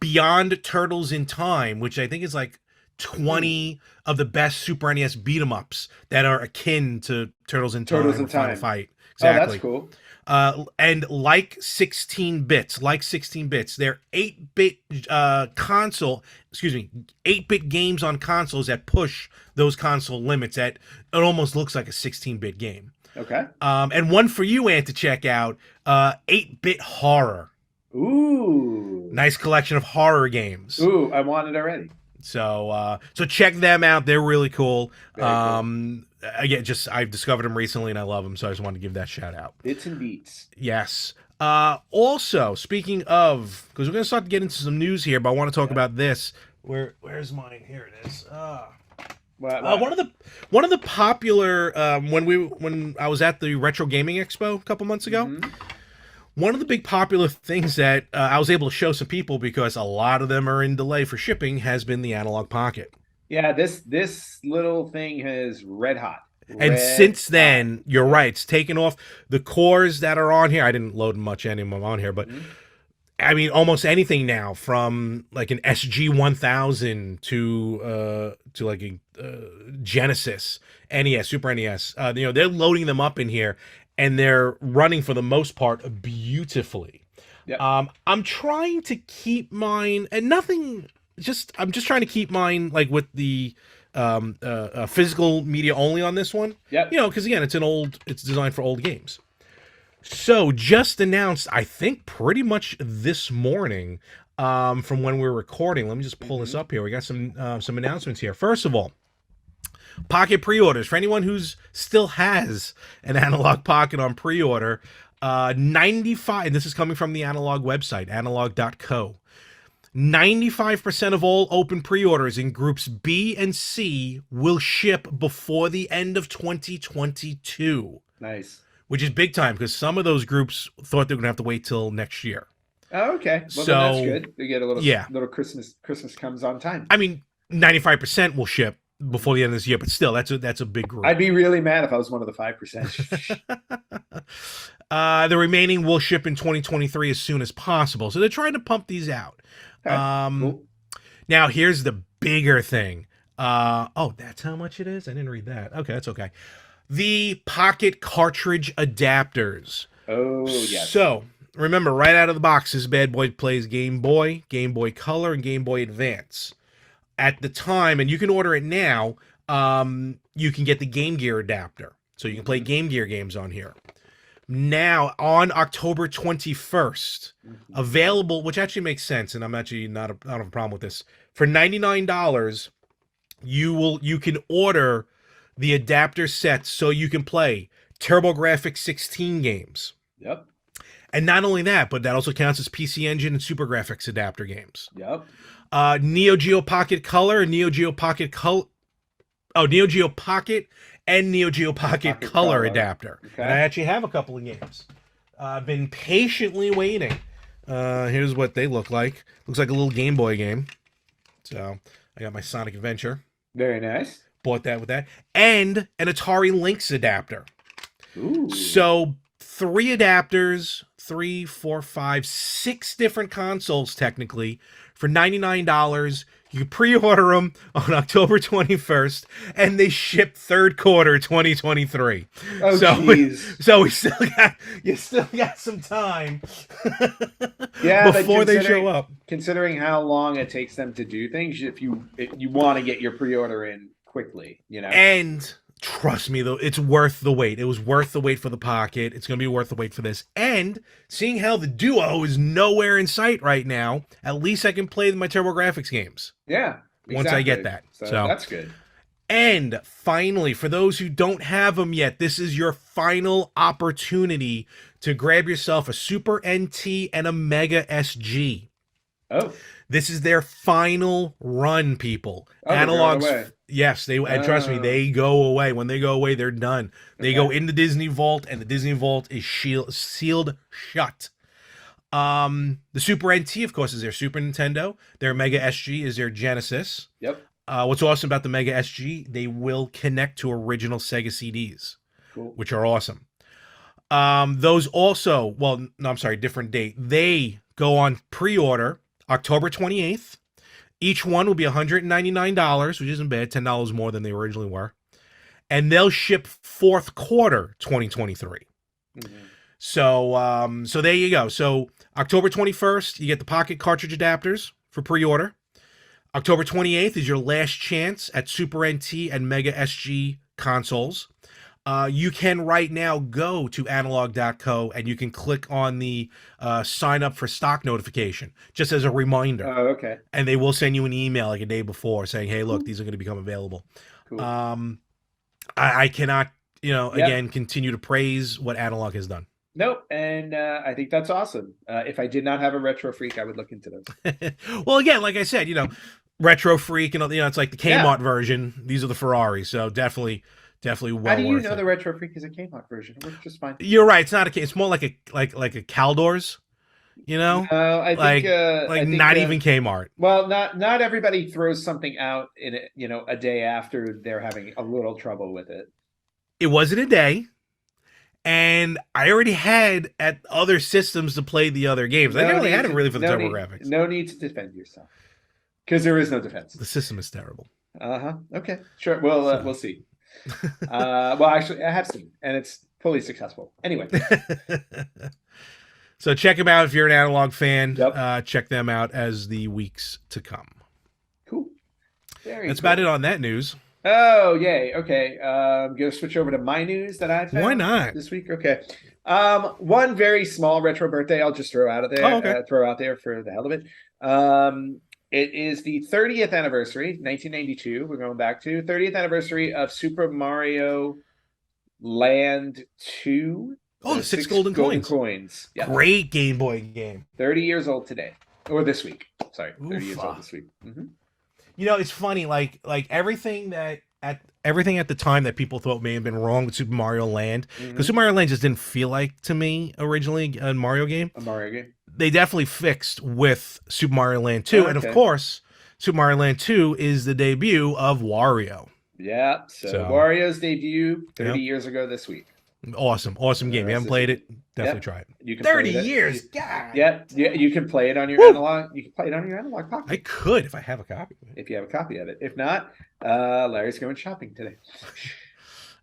Speaker 1: Beyond Turtles in Time, which I think is like 20 of the best Super NES beat 'em ups that are akin to Turtles in Time. Final Fight. Exactly.
Speaker 2: Oh, that's cool.
Speaker 1: And like 16 bits, they're 8-bit console, 8-bit games on consoles that push those console limits. That it almost looks like a 16-bit game.
Speaker 2: Okay.
Speaker 1: And one for you, Ant, to check out, 8-bit horror.
Speaker 2: Ooh.
Speaker 1: Nice collection of horror games.
Speaker 2: Ooh, I want it already.
Speaker 1: So check them out. They're really cool.
Speaker 2: Cool.
Speaker 1: Again, I've discovered them recently and I love them, so I just wanted to give that shout out.
Speaker 2: Bits and beats.
Speaker 1: Yes. Also, speaking of, because we're going to start to get into some news here, but I want to talk about this. Where's mine? Here it is. One of the popular when I was at the Retro Gaming Expo a couple months ago. Mm-hmm. One of the big popular things that I was able to show some people, because a lot of them are in delay for shipping, has been the Analogue Pocket.
Speaker 2: Yeah, this little thing is red hot.
Speaker 1: And since then, you're right, it's taken off. The cores that are on here, I didn't load much any of them on here, but I mean, almost anything now, from like an SG-1000 to like a Genesis, NES, Super NES. They're loading them up in here. And they're running, for the most part, beautifully. Yep. I'm trying to keep mine, and I'm just trying to keep mine like with the physical media only on this one.
Speaker 2: Yeah.
Speaker 1: Because again, it's designed for old games. So just announced, I think pretty much this morning, from when we're recording. Let me just pull this up here. We got some announcements here. First of all, Pocket pre-orders. For anyone who's still has an Analogue Pocket on pre-order, 95, and this is coming from the Analogue website, analogue.co. 95% of all open pre-orders in groups B and C will ship before the end of 2022.
Speaker 2: Nice. Which
Speaker 1: is big time, because some of those groups thought they were going to have to wait till next year.
Speaker 2: Oh, okay. Well, then that's good. They get a little Christmas comes on time.
Speaker 1: I mean, 95% will ship before the end of this year, but still, that's a big group.
Speaker 2: I'd be really mad if I was one of the 5%.
Speaker 1: The remaining will ship in 2023 as soon as possible. So they're trying to pump these out. Okay. Cool. Now, here's the bigger thing. That's how much it is? I didn't read that. Okay, that's okay. The Pocket cartridge adapters.
Speaker 2: Oh, yes.
Speaker 1: So, remember, right out of the box, this bad boy plays Game Boy, Game Boy Color, and Game Boy Advance. At the time, and you can order it now, you can get the Game Gear adapter. So you can play Game Gear games on here. Now, on October 21st, available, which actually makes sense, and I'm actually not have a problem with this. For $99, you can order the adapter sets so you can play TurboGrafx 16 games.
Speaker 2: Yep.
Speaker 1: And not only that, but that also counts as PC Engine and Super Graphics adapter games.
Speaker 2: Yep.
Speaker 1: Neo Geo Pocket Color and Neo Geo Pocket Neo Geo Pocket and Neo Geo Pocket Color adapter. Okay. And I actually have a couple of games. I've been patiently waiting. Here's what they look like. Looks like a little Game Boy game. So I got my Sonic Adventure.
Speaker 2: Very nice.
Speaker 1: Bought that with that. And an Atari Lynx adapter.
Speaker 2: Ooh.
Speaker 1: So 3 adapters, 3, 4, 5, 6 different consoles technically for $99. You pre-order them on October 21st, and they ship third quarter 2023.
Speaker 2: Oh, jeez.
Speaker 1: So you still got some time.
Speaker 2: Yeah,
Speaker 1: before they show up.
Speaker 2: Considering how long it takes them to do things, if you want to get your pre-order in quickly,
Speaker 1: And trust me, though, it's worth the wait. It was worth the wait for the Pocket. It's going to be worth the wait for this. And seeing how the Duo is nowhere in sight right now, at least I can play my TurboGrafx games.
Speaker 2: Yeah, exactly.
Speaker 1: Once I get that. So
Speaker 2: that's good.
Speaker 1: And finally, for those who don't have them yet, this is your final opportunity to grab yourself a Super NT and a Mega SG.
Speaker 2: Oh,
Speaker 1: This is their final run, people.
Speaker 2: oh, they're going
Speaker 1: Analogues,
Speaker 2: away.
Speaker 1: yes, they and trust me,
Speaker 2: Oh,
Speaker 1: they go away. When they go away, they're done. They
Speaker 2: okay.
Speaker 1: go in the Disney Vault, and the Disney Vault is sealed shut. The Super NT, of course, is their Super Nintendo. Their Mega SG is their Genesis.
Speaker 2: Yep.
Speaker 1: What's awesome about the Mega SG, they will connect to original Sega CDs,
Speaker 2: Cool.
Speaker 1: which are awesome. Those also, well, no, I'm sorry, different date. They go on pre-order October 28th. Each one will be $199, which isn't bad, $10 more than they originally were. And they'll ship fourth quarter 2023.
Speaker 2: Mm-hmm.
Speaker 1: So there you go. So October 21st, you get the Pocket cartridge adapters for pre-order. October 28th is your last chance at Super NT and Mega SG consoles. You can right now go to analog.co and you can click on the sign up for stock notification, just as a reminder.
Speaker 2: Oh, okay.
Speaker 1: And they will send you an email like a day before saying, hey, look, these are going to become available.
Speaker 2: Cool.
Speaker 1: I cannot, again, continue to praise what Analogue has done.
Speaker 2: Nope, and I think that's awesome. If I did not have a Retro Freak, I would look into those.
Speaker 1: Well, again, like I said, Retro Freak, it's like the Kmart version. These are the Ferraris, so definitely well worth it.
Speaker 2: How do you know the Retro Freak is a Kmart version? It works just fine.
Speaker 1: You're right. It's not it's more like a Caldors,
Speaker 2: I think
Speaker 1: not even Kmart.
Speaker 2: Well, not everybody throws something out in it, a day after they're having a little trouble with it.
Speaker 1: It wasn't a day. And I already had at other systems to play the other games. I only had it really for the TurboGrafx.
Speaker 2: No need to defend yourself, because there is no defense.
Speaker 1: The system is terrible.
Speaker 2: Okay. Sure. Well, we'll see. Well, actually, I have seen, and it's fully successful. Anyway.
Speaker 1: So check them out if you're an Analogue fan.
Speaker 2: Yep.
Speaker 1: Check them out as the weeks to come.
Speaker 2: Cool.
Speaker 1: That's about it on that news.
Speaker 2: Oh, yay. Okay. I'm going to switch over to my news that I found.
Speaker 1: Why not?
Speaker 2: This week. Okay. One very small retro birthday I'll just throw out of there.
Speaker 1: Oh, okay.
Speaker 2: Throw out there for the hell of it. It is the 30th anniversary, 1992. We're going back to 30th anniversary of Super Mario Land 2.
Speaker 1: Oh, the six golden coins.
Speaker 2: Yeah.
Speaker 1: Great Game Boy game.
Speaker 2: 30 years old today. Or this week. Sorry. 30 years old this week. Mm-hmm.
Speaker 1: It's funny, like everything at the time that people thought may have been wrong with Super Mario Land, because Super Mario Land just didn't feel like to me originally a Mario game.
Speaker 2: A Mario game.
Speaker 1: They definitely fixed with Super Mario Land 2, and of course, Super Mario Land 2 is the debut of Wario.
Speaker 2: Yeah, so Wario's debut 30 years ago this week.
Speaker 1: Awesome game. You haven't played it? Definitely try it.
Speaker 2: You can
Speaker 1: 30 years. God.
Speaker 2: Yeah, you can play it on your Analog. You can play it on your Analogue Pocket.
Speaker 1: I could if I have a copy of it.
Speaker 2: If you have a copy of it. If not, Larry's going shopping today.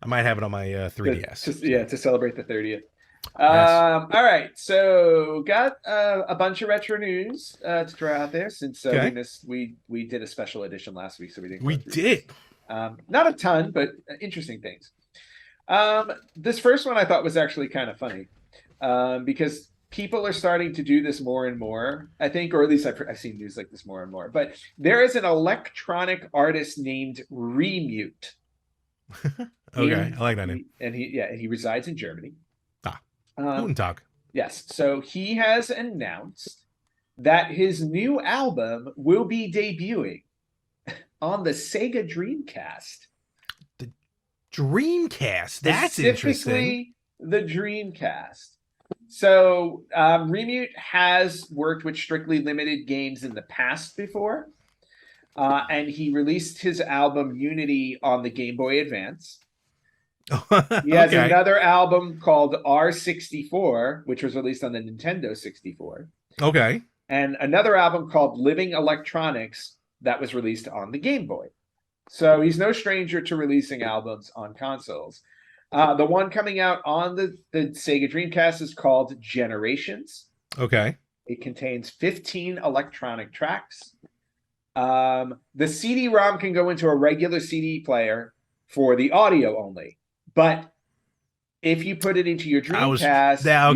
Speaker 1: I might have it on my 3DS.
Speaker 2: To celebrate the 30th.
Speaker 1: Yes.
Speaker 2: All right, so got a bunch of retro news to throw out there since we did a special edition last week, so we didn't.
Speaker 1: We did.
Speaker 2: Not a ton, but interesting things. This first one I thought was actually kind of funny, because people are starting to do this more and more, I think, or at least I've seen news like this more and more. But there is an electronic artist named Remute.
Speaker 1: Okay, I like that name.
Speaker 2: And he resides in Germany.
Speaker 1: Guten Tag.
Speaker 2: Yes, so he has announced that his new album will be debuting on the Sega Dreamcast.
Speaker 1: The Dreamcast? That's interesting.
Speaker 2: The Dreamcast. So Remute has worked with Strictly Limited games in the past before, and he released his album Unity on the Game Boy Advance. He has another album called R64, which was released on the Nintendo 64.
Speaker 1: Okay.
Speaker 2: And another album called Living Electronics that was released on the Game Boy. So he's no stranger to releasing albums on consoles. The one coming out on the Sega Dreamcast is called Generations.
Speaker 1: Okay.
Speaker 2: It contains 15 electronic tracks. The CD-ROM can go into a regular CD player for the audio only. But if you put it into your Dreamcast,
Speaker 1: I was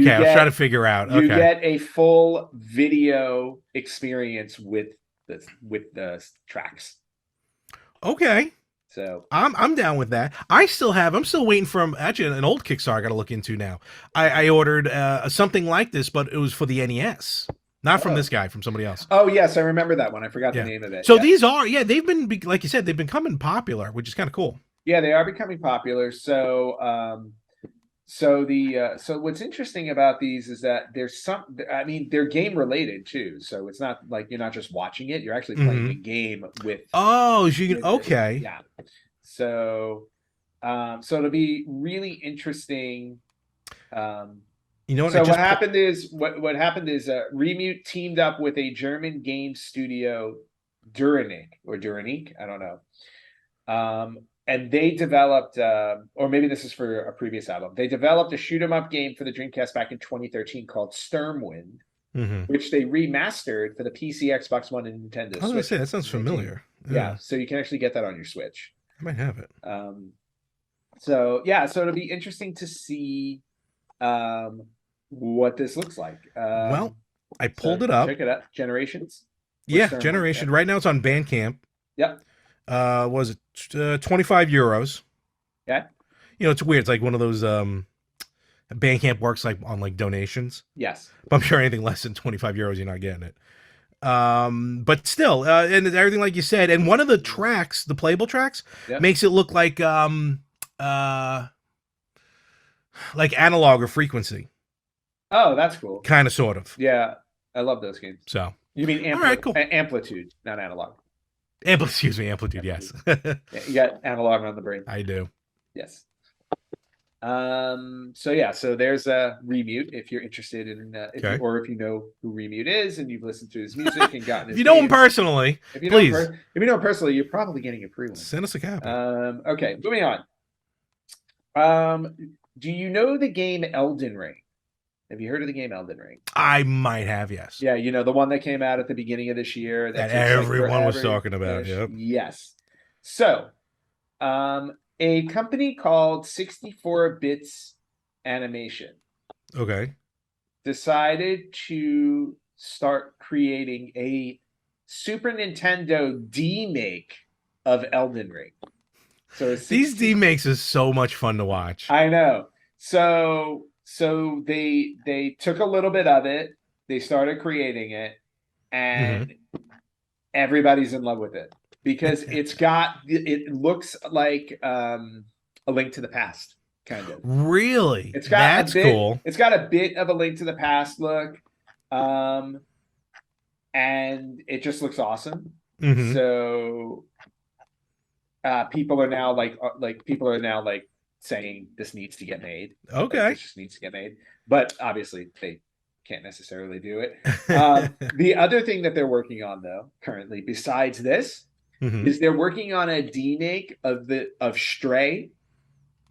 Speaker 1: trying to figure out.
Speaker 2: You get a full video experience with the tracks.
Speaker 1: Okay.
Speaker 2: So
Speaker 1: I'm down with that. I'm still waiting for actually an old Kickstarter I got to look into now. I ordered something like this, but it was for the NES. Not from
Speaker 2: Oh.
Speaker 1: this guy, from somebody else.
Speaker 2: Oh yes, I remember that one. I forgot the
Speaker 1: Yeah.
Speaker 2: name of it.
Speaker 1: So
Speaker 2: Yeah.
Speaker 1: these are, yeah, they've been, like you said, they've been becoming popular, which is kind of cool.
Speaker 2: Yeah, they are becoming popular. So what's interesting about these is that there's some. I mean, they're game related too. So it's not like you're not just watching it; you're actually playing a game with.
Speaker 1: Oh, so you can,
Speaker 2: with it.
Speaker 1: okay.
Speaker 2: Yeah. So, so it'll be really interesting.
Speaker 1: You know what?
Speaker 2: So what happened is Remute teamed up with a German game studio, Duranic, I don't know. And they developed, or maybe this is for a previous album. They developed a shoot 'em up game for the Dreamcast back in 2013 called Sturmwind, which they remastered for the PC, Xbox One, and Nintendo Switch.
Speaker 1: I was gonna say that sounds familiar.
Speaker 2: Yeah, so you can actually get that on your Switch.
Speaker 1: I might have it.
Speaker 2: So it'll be interesting to see what this looks like.
Speaker 1: Well, I pulled it up.
Speaker 2: Check it out. Generations.
Speaker 1: Yeah, Generation. Right now it's on Bandcamp.
Speaker 2: Yep.
Speaker 1: Was it 25 euros?
Speaker 2: Yeah.
Speaker 1: You know, it's weird. It's like one of those Bandcamp works like on like donations.
Speaker 2: Yes.
Speaker 1: But I'm sure anything less than 25 euros, you're not getting it. But still, and everything like you said, and one of the tracks, the playable tracks, makes it look like Analog or Frequency.
Speaker 2: Oh, that's cool.
Speaker 1: Kind of, sort of.
Speaker 2: Yeah, I love those games.
Speaker 1: So
Speaker 2: you mean
Speaker 1: all right, cool.
Speaker 2: Amplitude, not Analog.
Speaker 1: Excuse me, Amplitude. Yes.
Speaker 2: Yeah, you got Analog on the brain.
Speaker 1: I do.
Speaker 2: Yes. So there's a Remute if you're interested in, or if you know who Remute is and you've listened to his music and gotten his
Speaker 1: if you know him personally, please.
Speaker 2: If you know him personally, you're probably getting a pre-one.
Speaker 1: Send us a copy.
Speaker 2: Okay, moving on. Do you know the game Elden Ring? Have you heard of the game Elden Ring?
Speaker 1: I might have, yes.
Speaker 2: Yeah, you know, the one that came out at the beginning of this year
Speaker 1: that everyone was talking about. Yep.
Speaker 2: Yes. So, a company called 64 Bits Animation decided to start creating a Super Nintendo D-make of Elden Ring. So
Speaker 1: these D-makes is so much fun to watch.
Speaker 2: I know. So they took a little bit of it, they started creating it, and everybody's in love with it because it looks like a Link to the Past, kind of.
Speaker 1: Really? That's cool.
Speaker 2: It's got a bit of a Link to the Past look, and it just looks awesome. So people are now like saying this needs to get made.
Speaker 1: Okay.
Speaker 2: Like, this just needs to get made. But obviously they can't necessarily do it. The other thing that they're working on though, currently, besides this, is they're working on a D-make of Stray,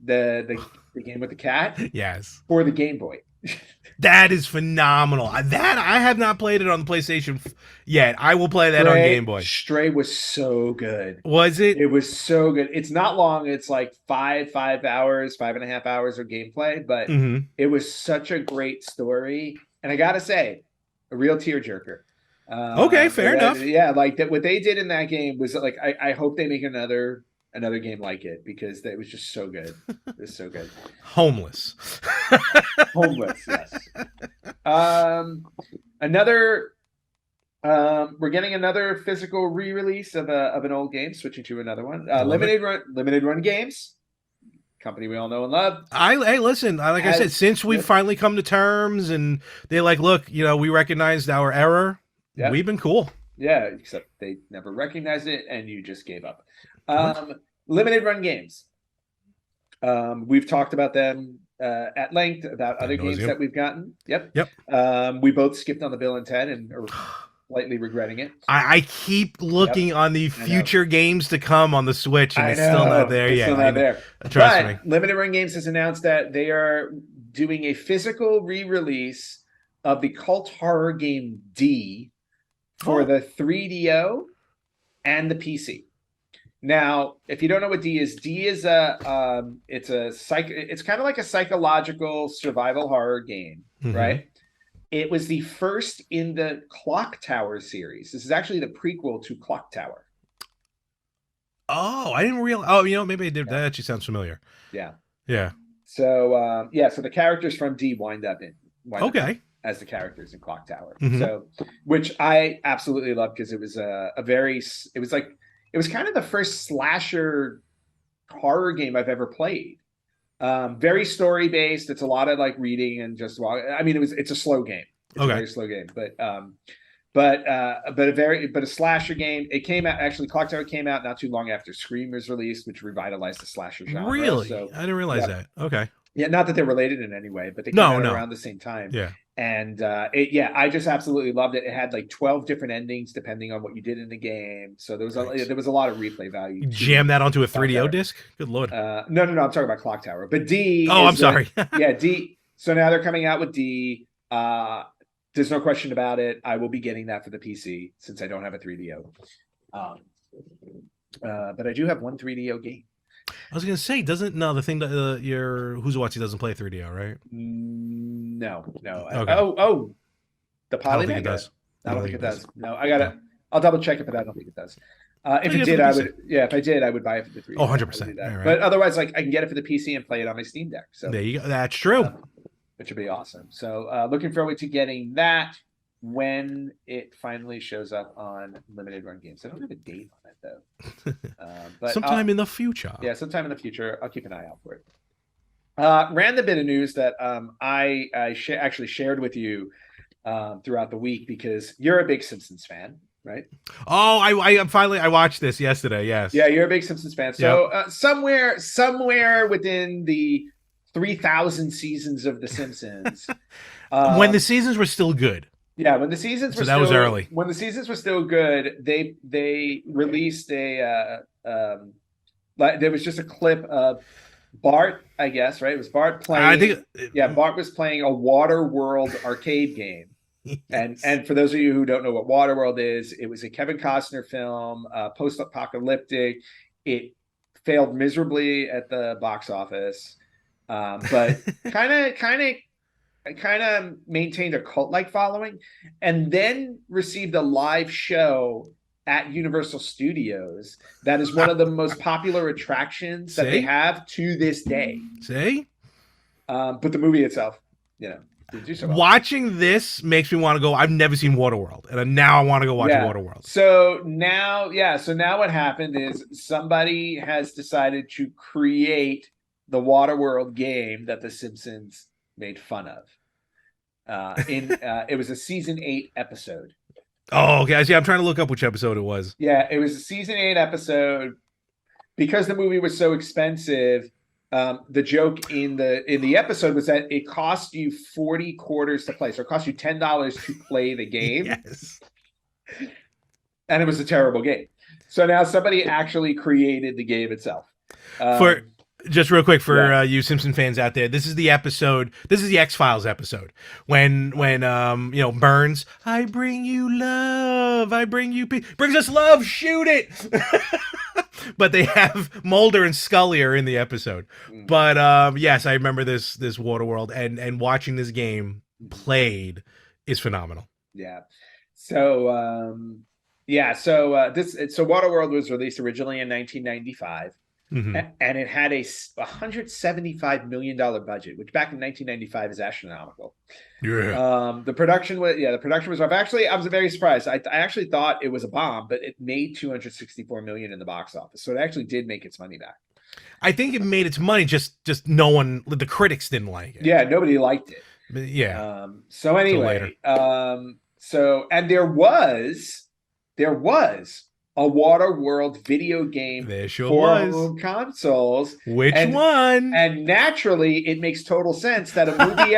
Speaker 2: the game with the cat.
Speaker 1: Yes.
Speaker 2: For the Game Boy.
Speaker 1: That is phenomenal. That I have not played it on the PlayStation yet. I will play that on Game Boy.
Speaker 2: Stray was so good.
Speaker 1: Was it?
Speaker 2: It was so good. It's not long. It's like 5.5 hours of gameplay, but it was such a great story. And I gotta say, a real tearjerker.
Speaker 1: Okay, fair enough.
Speaker 2: Yeah, like that. What they did in that game was like, I hope they make another game like it because it was just so good. It was so good.
Speaker 1: Homeless,
Speaker 2: yes. We're getting another physical re-release of an old game. Switching to another one. Limited Run Games, company we all know and love.
Speaker 1: Hey, listen. Like I said, since we've finally come to terms and they're like, look, you know, we recognized our error. Yep. We've been cool.
Speaker 2: Yeah, except they never recognized it, and you just gave up. Limited Run Games. We've talked about them at length about other games that we've gotten. Yep. We both skipped on the Bill and Ted and are slightly regretting it.
Speaker 1: I keep looking on the future games to come on the Switch, and it's still not there yet.
Speaker 2: Still not there.
Speaker 1: Trust me.
Speaker 2: Limited Run Games has announced that they are doing a physical re-release of the cult horror game D for the 3DO and the PC. Now, if you don't know what D is it's kind of like a psychological survival horror game, right? It was the first in the Clock Tower series. This is actually the prequel to Clock Tower.
Speaker 1: Oh, I didn't realize. Oh, you know, maybe I did. That actually sounds familiar.
Speaker 2: Yeah.
Speaker 1: Yeah.
Speaker 2: So, so the characters from D wind up in. as the characters in Clock Tower.
Speaker 1: Mhm.
Speaker 2: So, which I absolutely loved because it was it was kind of the first slasher horror game I've ever played. Very story based. It's a lot of like reading and just I mean, it's a slow game. It's a very slow game, but a slasher game. It came out actually. Clock Tower came out not too long after Scream was released, which revitalized the slasher genre.
Speaker 1: Really?
Speaker 2: So,
Speaker 1: I didn't realize that. Okay.
Speaker 2: Yeah, not that they're related in any way, but they came out around the same time.
Speaker 1: Yeah.
Speaker 2: And I just absolutely loved it. It had like 12 different endings depending on what you did in the game. So there was a lot of replay value.
Speaker 1: Jam that onto a 3DO disc? Good lord.
Speaker 2: No, I'm talking about Clock Tower. But D.
Speaker 1: Oh, I'm sorry.
Speaker 2: D. So now they're coming out with D. There's no question about it. I will be getting that for the PC since I don't have a 3DO. But I do have one 3DO game.
Speaker 1: I was gonna say, the thing that your Who's doesn't play 3DO, right?
Speaker 2: No.
Speaker 1: Okay.
Speaker 2: The Poly.
Speaker 1: I don't think it does.
Speaker 2: I don't think it does. No, I'll double check it, but I don't think it does. If it did, I would buy it for the 3DO.
Speaker 1: Oh, 100%. Right.
Speaker 2: But otherwise, like I can get it for the PC and play it on my Steam Deck. So
Speaker 1: there you go. That's true.
Speaker 2: Which would be awesome. So looking forward to getting that when it finally shows up on limited run games. I don't have a date on it though. But
Speaker 1: sometime in the future.
Speaker 2: Yeah, sometime in the future. I'll keep an eye out for it. Random bit of news that I actually shared with you throughout the week because you're a big Simpsons fan, right?
Speaker 1: Oh, I watched this yesterday. Yes.
Speaker 2: Yeah, you're a big Simpsons fan. So somewhere within the 3,000 seasons of The Simpsons,
Speaker 1: when the seasons were still good.
Speaker 2: Yeah, when the seasons were
Speaker 1: was early.
Speaker 2: When the seasons were still good, they released there was just a clip of Bart, I guess, right? It was Bart playing. Bart was playing a Waterworld arcade game. Yes. And for those of you who don't know what Waterworld is, it was a Kevin Costner film, post-apocalyptic. It failed miserably at the box office, but kind of maintained a cult-like following, and then received a live show at Universal Studios that is one of the most popular attractions that they have to this day. But the movie itself, didn't do so well.
Speaker 1: Watching this makes me want to go. I've never seen Waterworld, and now I want to go watch Waterworld.
Speaker 2: So now what happened is somebody has decided to create the Waterworld game that The Simpsons made fun of. It was a season 8 episode.
Speaker 1: Oh, okay. I'm trying to look up which episode it was.
Speaker 2: Yeah, it was a season 8 episode. Because the movie was so expensive, the joke in the episode was that it cost you 40 quarters to play. So it cost you $10 to play the game.
Speaker 1: Yes.
Speaker 2: And it was a terrible game. So now somebody actually created the game itself.
Speaker 1: Just real quick for you Simpson fans out there, this is the episode. This is the X-Files episode when Burns, I bring you love, I bring you peace, brings us love, shoot it. But they have Mulder and Scully are in the episode. But yes, I remember this Waterworld and watching this game played is phenomenal.
Speaker 2: Yeah. So Waterworld was released originally in 1995. Mm-hmm. And it had a $175 million budget, which back in 1995 is astronomical.
Speaker 1: Yeah.
Speaker 2: The production was rough. Actually, I was very surprised. I actually thought it was a bomb, but it made $264 million in the box office, so it actually did make its money back.
Speaker 1: I think it made its money. Just no one, the critics didn't like it.
Speaker 2: Yeah, nobody liked it.
Speaker 1: But yeah.
Speaker 2: So anyway, and there was a Waterworld video game for home consoles.
Speaker 1: Which one?
Speaker 2: And naturally, it makes total sense that a movie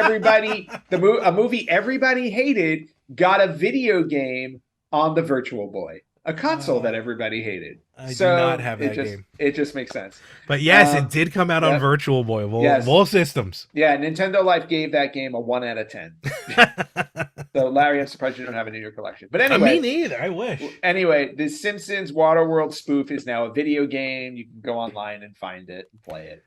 Speaker 2: everybody hated got a video game on the Virtual Boy, a console that everybody hated.
Speaker 1: I do not have that game.
Speaker 2: It just makes sense.
Speaker 1: But yes, it did come out on Virtual Boy, all systems.
Speaker 2: Yeah, Nintendo Life gave that game a 1 out of 10. So, Larry, I'm surprised you don't have it in your collection. But anyway.
Speaker 1: Me neither. I wish.
Speaker 2: Anyway, the Simpsons Waterworld spoof is now a video game. You can go online and find it and play it.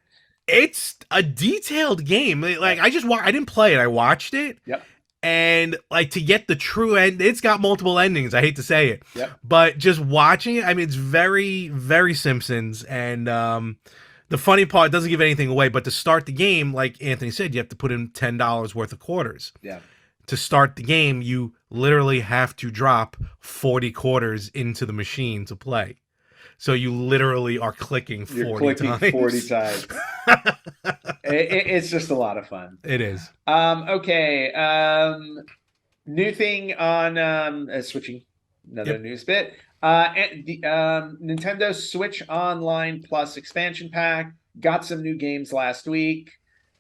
Speaker 1: It's a detailed game. Like, I didn't play it. I watched it.
Speaker 2: Yep.
Speaker 1: And, like, to get the true end, it's got multiple endings. I hate to say it.
Speaker 2: Yep.
Speaker 1: But just watching it, I mean, it's very, very Simpsons. And the funny part, it doesn't give anything away. But to start the game, like Anthony said, you have to put in $10 worth of quarters.
Speaker 2: Yeah.
Speaker 1: to start the game, you literally have to drop 40 quarters into the machine to play. So you literally are clicking 40 times.
Speaker 2: 40 times. It's just a lot of fun.
Speaker 1: It is.
Speaker 2: Okay. New thing on switching. Another news bit. The Nintendo Switch Online Plus expansion pack got some new games last week.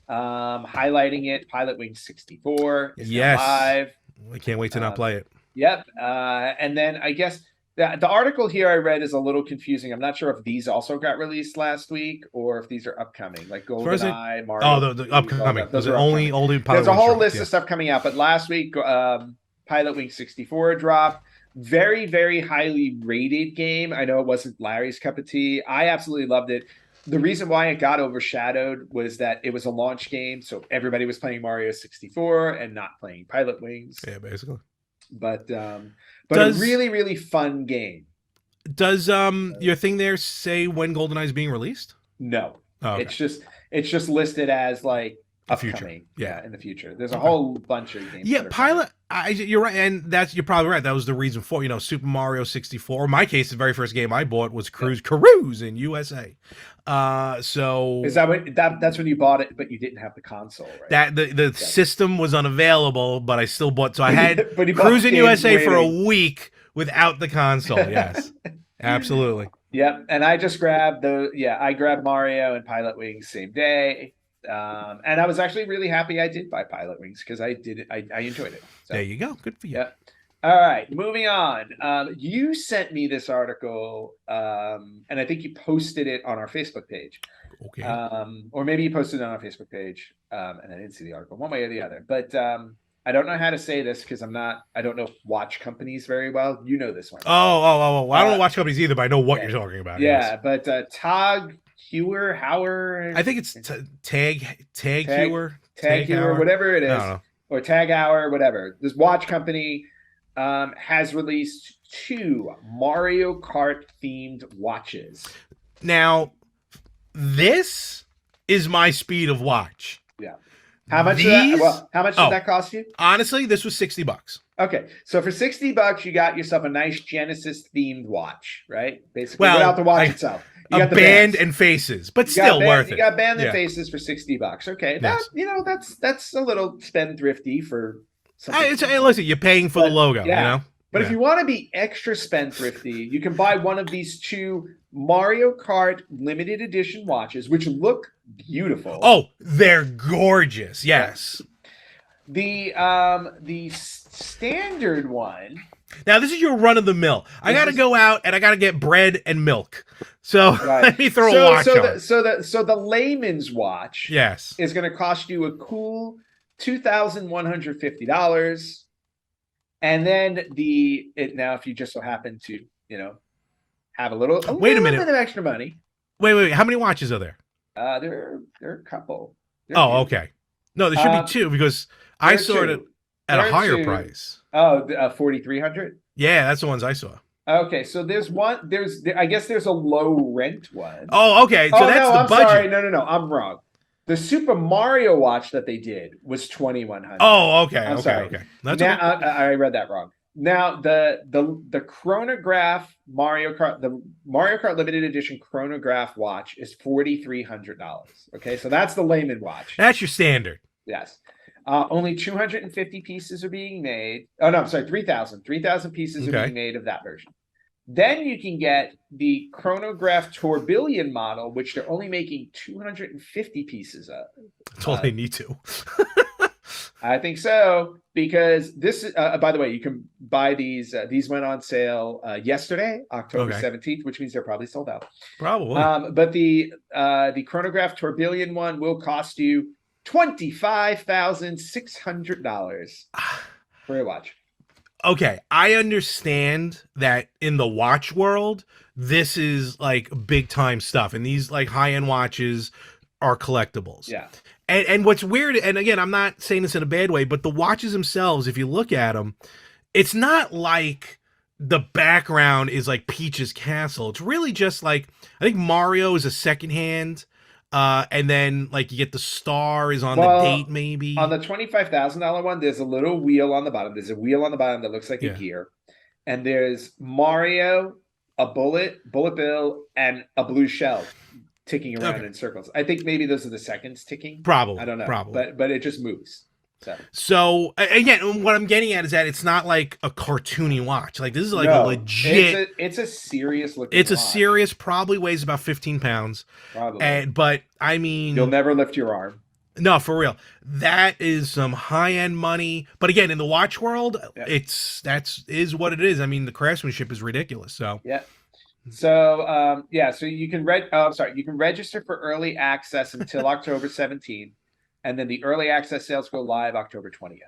Speaker 2: Highlighting it, Pilot Wings 64 is now live.
Speaker 1: I can't wait to not play it.
Speaker 2: Yep. And then I guess the article here I read is a little confusing. I'm not sure if these also got released last week or if these are upcoming, like GoldenEye, Mario.
Speaker 1: Oh, the upcoming.
Speaker 2: Those are
Speaker 1: only
Speaker 2: upcoming.
Speaker 1: Pilot
Speaker 2: There's a whole
Speaker 1: Wings
Speaker 2: list of stuff coming out, but last week Pilot Wings 64 dropped. Very, very highly rated game. I know it wasn't Larry's cup of tea. I absolutely loved it. The reason why it got overshadowed was that it was a launch game, so everybody was playing Mario 64 and not playing Pilot Wings.
Speaker 1: Yeah, basically.
Speaker 2: But a really, really fun game.
Speaker 1: Does your thing there say when GoldenEye is being released?
Speaker 2: No.
Speaker 1: Oh, okay.
Speaker 2: It's just listed as like upcoming.
Speaker 1: Future.
Speaker 2: Yeah, in the future. There's a whole bunch of games.
Speaker 1: Yeah, Pilot. You're right, and you're probably right. That was the reason for Super Mario 64. In my case, the very first game I bought was Cruise in USA. So
Speaker 2: is that's when you bought it, but you didn't have the console, right?
Speaker 1: That the system was unavailable, but I still bought. So I had Cruise in USA for a week without the console. Yes, absolutely.
Speaker 2: Yep, and I just grabbed I grabbed Mario and Pilot Wings same day. And I was actually really happy I did buy Pilot Wings because I enjoyed it. So,
Speaker 1: there you go. Good for you.
Speaker 2: Yeah. All right, moving on. You sent me this article, and I think you posted it on our Facebook page.
Speaker 1: Okay.
Speaker 2: Or maybe you posted it on our Facebook page, and I didn't see the article, one way or the other. But I don't know how to say this because I don't know watch companies very well. You know this one.
Speaker 1: Oh. Well, I don't know watch companies either, but I know what you're talking about.
Speaker 2: Yeah, yes. But Tag Heuer.
Speaker 1: I think it's Tag Heuer.
Speaker 2: Tag Heuer, whatever it is. Or Tag Hour, whatever. This watch company has released 2 Mario Kart themed watches.
Speaker 1: Now, this is my speed of watch.
Speaker 2: Yeah. How much did that cost you?
Speaker 1: Honestly, this was $60.
Speaker 2: Okay, so for $60, you got yourself a nice Genesis themed watch, right? Basically, without the watch itself. You got the
Speaker 1: band and faces, but still worth it.
Speaker 2: You got band and faces for $60. Okay, that's a little spendthrifty for.
Speaker 1: Hey, listen, you're paying for the logo, you know.
Speaker 2: But if you want to be extra spendthrifty, you can buy one of these 2 Mario Kart limited edition watches, which look beautiful.
Speaker 1: Oh, they're gorgeous. Yes.
Speaker 2: The standard one.
Speaker 1: Now, this is your run of the mill. I got to go out and I got to get bread and milk. So let me throw a watch on.
Speaker 2: So the layman's watch, is going to cost you a cool $2,150. And then now, if you just so happen to have a little bit of extra money.
Speaker 1: Wait. How many watches are there?
Speaker 2: There are a couple.
Speaker 1: Okay. No, there should be 2 because I saw it at a higher price.
Speaker 2: Oh, 4,300.
Speaker 1: Yeah, that's the ones I saw.
Speaker 2: Okay, so there's one. I guess there's a low rent one.
Speaker 1: Oh, okay. So that's the budget.
Speaker 2: Sorry. No, I'm wrong. The Super Mario watch that they did was 2,100.
Speaker 1: Oh, okay.
Speaker 2: I'm sorry.
Speaker 1: Okay.
Speaker 2: That's I read that wrong. Now the chronograph the Mario Kart limited edition chronograph watch is $4,300. Okay, so that's the layman watch.
Speaker 1: That's your standard.
Speaker 2: Yes. Only 250 pieces are being made. Oh no, I'm sorry, 3,000. 3,000 pieces are being made of that version. Then you can get the chronograph tourbillon model, which they're only making 250 pieces of.
Speaker 1: That's all they need to.
Speaker 2: I think so, because this is, by the way, you can buy these. These went on sale yesterday, October 17th, which means they're probably sold out.
Speaker 1: Probably.
Speaker 2: But the chronograph tourbillon one will cost you $25,600 for a watch.
Speaker 1: Okay, I understand that in the watch world, this is like big time stuff, and these like high end watches are collectibles.
Speaker 2: Yeah.
Speaker 1: And what's weird, and again, I'm not saying this in a bad way, but the watches themselves, if you look at them, it's not like the background is like Peach's castle. It's really just like, I think Mario is a secondhand And then like you get the star is on the date
Speaker 2: Well,
Speaker 1: maybe.
Speaker 2: on the $25,000 one, there's a little wheel on the bottom. There's a wheel on the bottom that looks like a
Speaker 1: Yeah.
Speaker 2: gear, and there's Mario, a bullet bill, and a blue shell ticking around
Speaker 1: Okay.
Speaker 2: in circles. I think maybe those are the seconds ticking. I
Speaker 1: Probably.
Speaker 2: don't know,
Speaker 1: Probably.
Speaker 2: but it just moves. So
Speaker 1: So again, what I'm getting at is that it's not like a cartoony watch. Like this is like a
Speaker 2: no,
Speaker 1: legit.
Speaker 2: it's a serious looking
Speaker 1: It's a
Speaker 2: watch.
Speaker 1: serious. Probably weighs about 15 pounds.
Speaker 2: Probably.
Speaker 1: And but I
Speaker 2: You'll
Speaker 1: mean,
Speaker 2: never lift your arm.
Speaker 1: no, for real. That is some high end money. But again, in the watch world,
Speaker 2: Yeah.
Speaker 1: that's what it is. I mean, the craftsmanship is ridiculous. So
Speaker 2: Yeah. So so you can you can register for early access until October 17th, and then the early access sales go live October 20th.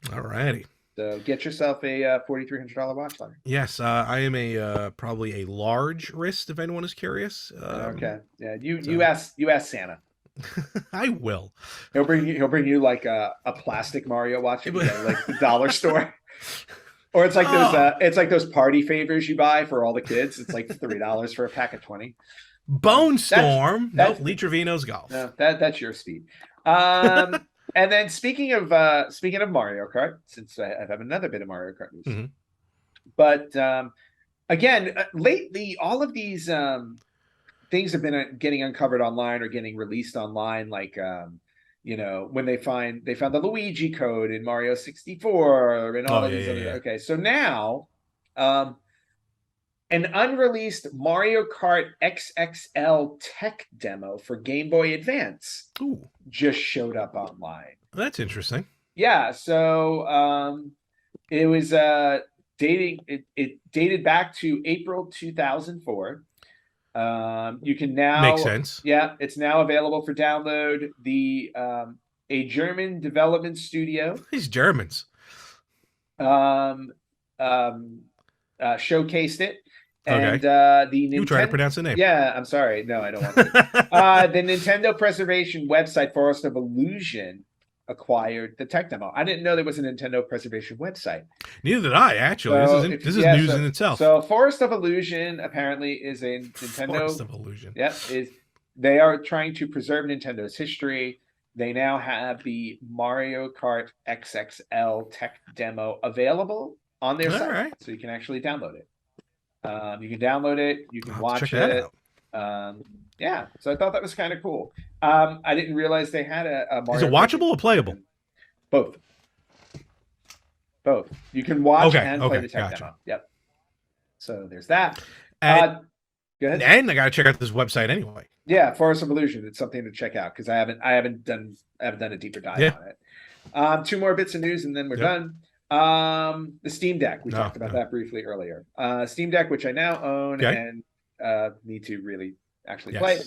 Speaker 1: alrighty.
Speaker 2: So get yourself a $4,300 watch, Larry.
Speaker 1: Yes, I am a probably a large wrist. If anyone is curious.
Speaker 2: Okay. Yeah. You ask Santa.
Speaker 1: I will.
Speaker 2: He'll bring you like a plastic Mario watch at like the dollar store. Or it's like those party favors you buy for all the kids. It's like $3 for a pack of 20.
Speaker 1: Bone Storm.
Speaker 2: That's
Speaker 1: Lee Trevino's golf.
Speaker 2: No, that's your speed. And then speaking of Mario Kart, since I have another bit of Mario Kart news,
Speaker 1: Mm-hmm.
Speaker 2: but again, lately all of these things have been getting uncovered online or getting released online, like when they found the Luigi code in Mario 64 and all of these other. Okay, so now an unreleased Mario Kart XXL tech demo for Game Boy Advance just showed up online.
Speaker 1: That's interesting.
Speaker 2: Yeah, so it was it dated back to April 2004. You can now
Speaker 1: Makes sense.
Speaker 2: Yeah, it's now available for download. A German development studio.
Speaker 1: These Germans.
Speaker 2: Showcased it. And
Speaker 1: Okay.
Speaker 2: the
Speaker 1: You try to pronounce the name.
Speaker 2: Yeah, I'm sorry. No, I don't want to. The Nintendo Preservation website, Forest of Illusion, acquired the tech demo. I didn't know there was a Nintendo Preservation website.
Speaker 1: Neither did I, actually.
Speaker 2: So
Speaker 1: this is news in itself.
Speaker 2: So Forest of Illusion apparently is a Nintendo.
Speaker 1: Forest of Illusion.
Speaker 2: Yep. They are trying to preserve Nintendo's history. They now have the Mario Kart XXL tech demo available on their site.
Speaker 1: Right.
Speaker 2: So you can actually download it. You can download it. You can watch it. Yeah. So I thought that was kind of cool. I didn't realize they had a Mario.
Speaker 1: Is it watchable or playable?
Speaker 2: Both. You can watch and play the tech demo. Yep. So there's that. Go ahead.
Speaker 1: And I gotta check out this website anyway.
Speaker 2: Yeah, Forest of Illusion. It's something to check out because I haven't done a deeper dive on it. Two more bits of news and then we're done. The Steam Deck. We talked about that briefly earlier. Steam Deck, which I now own and need to really actually play.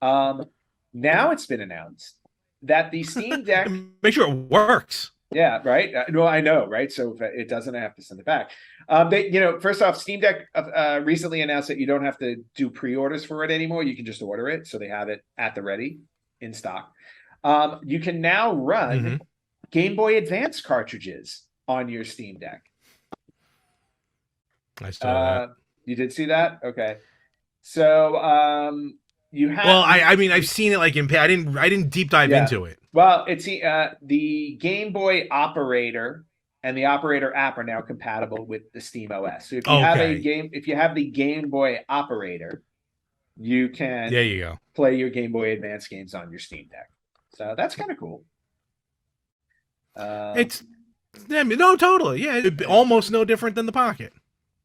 Speaker 2: Now it's been announced that the Steam Deck
Speaker 1: make sure it works.
Speaker 2: Yeah, right. No, I know, right? So if it doesn't, I have to send it back. First off, Steam Deck recently announced that you don't have to do pre-orders for it anymore. You can just order it, so they have it at the ready in stock. You can now run Game Boy Advance cartridges on your Steam Deck.
Speaker 1: I saw that.
Speaker 2: You did see that? Okay. So you have.
Speaker 1: Well, I mean, I've seen it like in. I didn't deep dive into it.
Speaker 2: Well, it's the Game Boy operator and the operator app are now compatible with the Steam OS. So if you have the Game Boy operator, you can play your Game Boy Advance games on your Steam Deck. So that's kind of cool.
Speaker 1: Totally. Yeah, almost no different than the Pocket.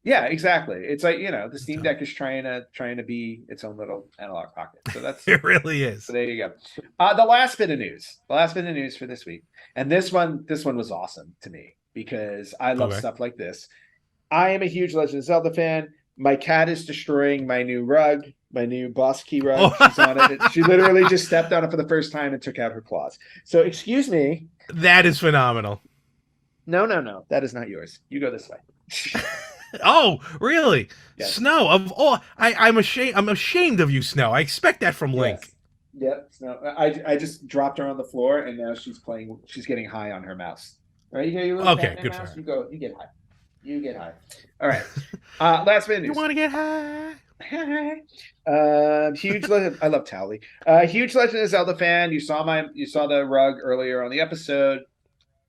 Speaker 2: Yeah, exactly. It's like, the Steam Deck is trying to be its own little analog pocket. So that's
Speaker 1: it really is.
Speaker 2: So there you go. The last bit of news for this week, and this one was awesome to me because I love stuff like this. I am a huge Legend of Zelda fan. My cat is destroying my new rug, my new Boss Key rug. She's on it. She literally just stepped on it for the first time and took out her claws. So excuse me.
Speaker 1: That is phenomenal.
Speaker 2: No, that is not yours. You go this way.
Speaker 1: Oh, really?
Speaker 2: Yes.
Speaker 1: Snow of I'm ashamed of you, Snow. I expect that from Link.
Speaker 2: Yes. Yep. Snow. I just dropped her on the floor and now she's getting high on her mouse. All right, you little
Speaker 1: good
Speaker 2: mouse.
Speaker 1: for her.
Speaker 2: You get high. All right. Last bit of news.
Speaker 1: You want to get high?
Speaker 2: I love Tally. Huge Legend of Zelda fan. You saw the rug earlier on the episode.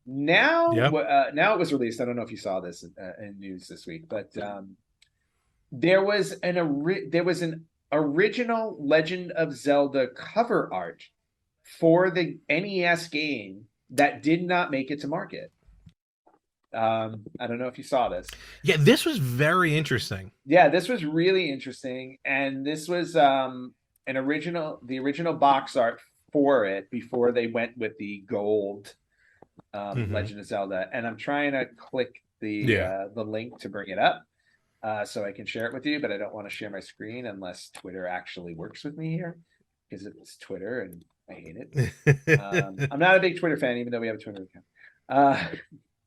Speaker 1: Yep.
Speaker 2: Now it was released. I don't know if you saw this in news this week, but there was an original Legend of Zelda cover art for the NES game that did not make it to market. I don't know if you saw this.
Speaker 1: Yeah, this was very interesting.
Speaker 2: Yeah, this was really interesting, and this was the original box art for it before they went with the gold Legend of Zelda. And I'm trying to click the link to bring it up so I can share it with you, but I don't want to share my screen unless Twitter actually works with me here, because it's Twitter and I hate it. I'm not a big Twitter fan, even though we have a Twitter account.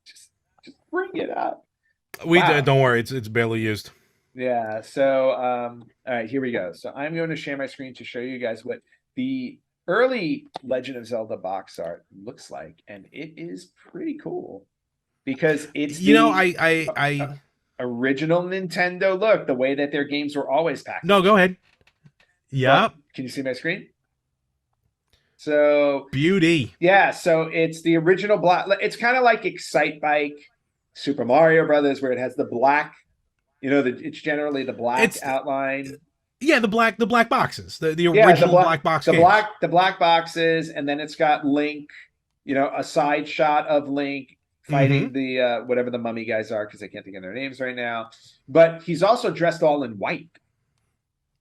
Speaker 2: Just bring it up.
Speaker 1: Don't worry, it's barely used.
Speaker 2: Yeah. So, all right, here we go. So I'm going to share my screen to show you guys what the early Legend of Zelda box art looks like, and it is pretty cool because it's
Speaker 1: I
Speaker 2: original Nintendo look, the way that their games were always packaged.
Speaker 1: No, go ahead. Yep.
Speaker 2: Can you see my screen? So
Speaker 1: beauty.
Speaker 2: Yeah. So it's the original black. It's kind of like Excite Bike, Super Mario Brothers, where it has the black. It's generally the black outline.
Speaker 1: Yeah, the black boxes, the original black box.
Speaker 2: The black boxes, and then it's got Link. A side shot of Link fighting the whatever the mummy guys are, because I can't think of their names right now. But he's also dressed all in white,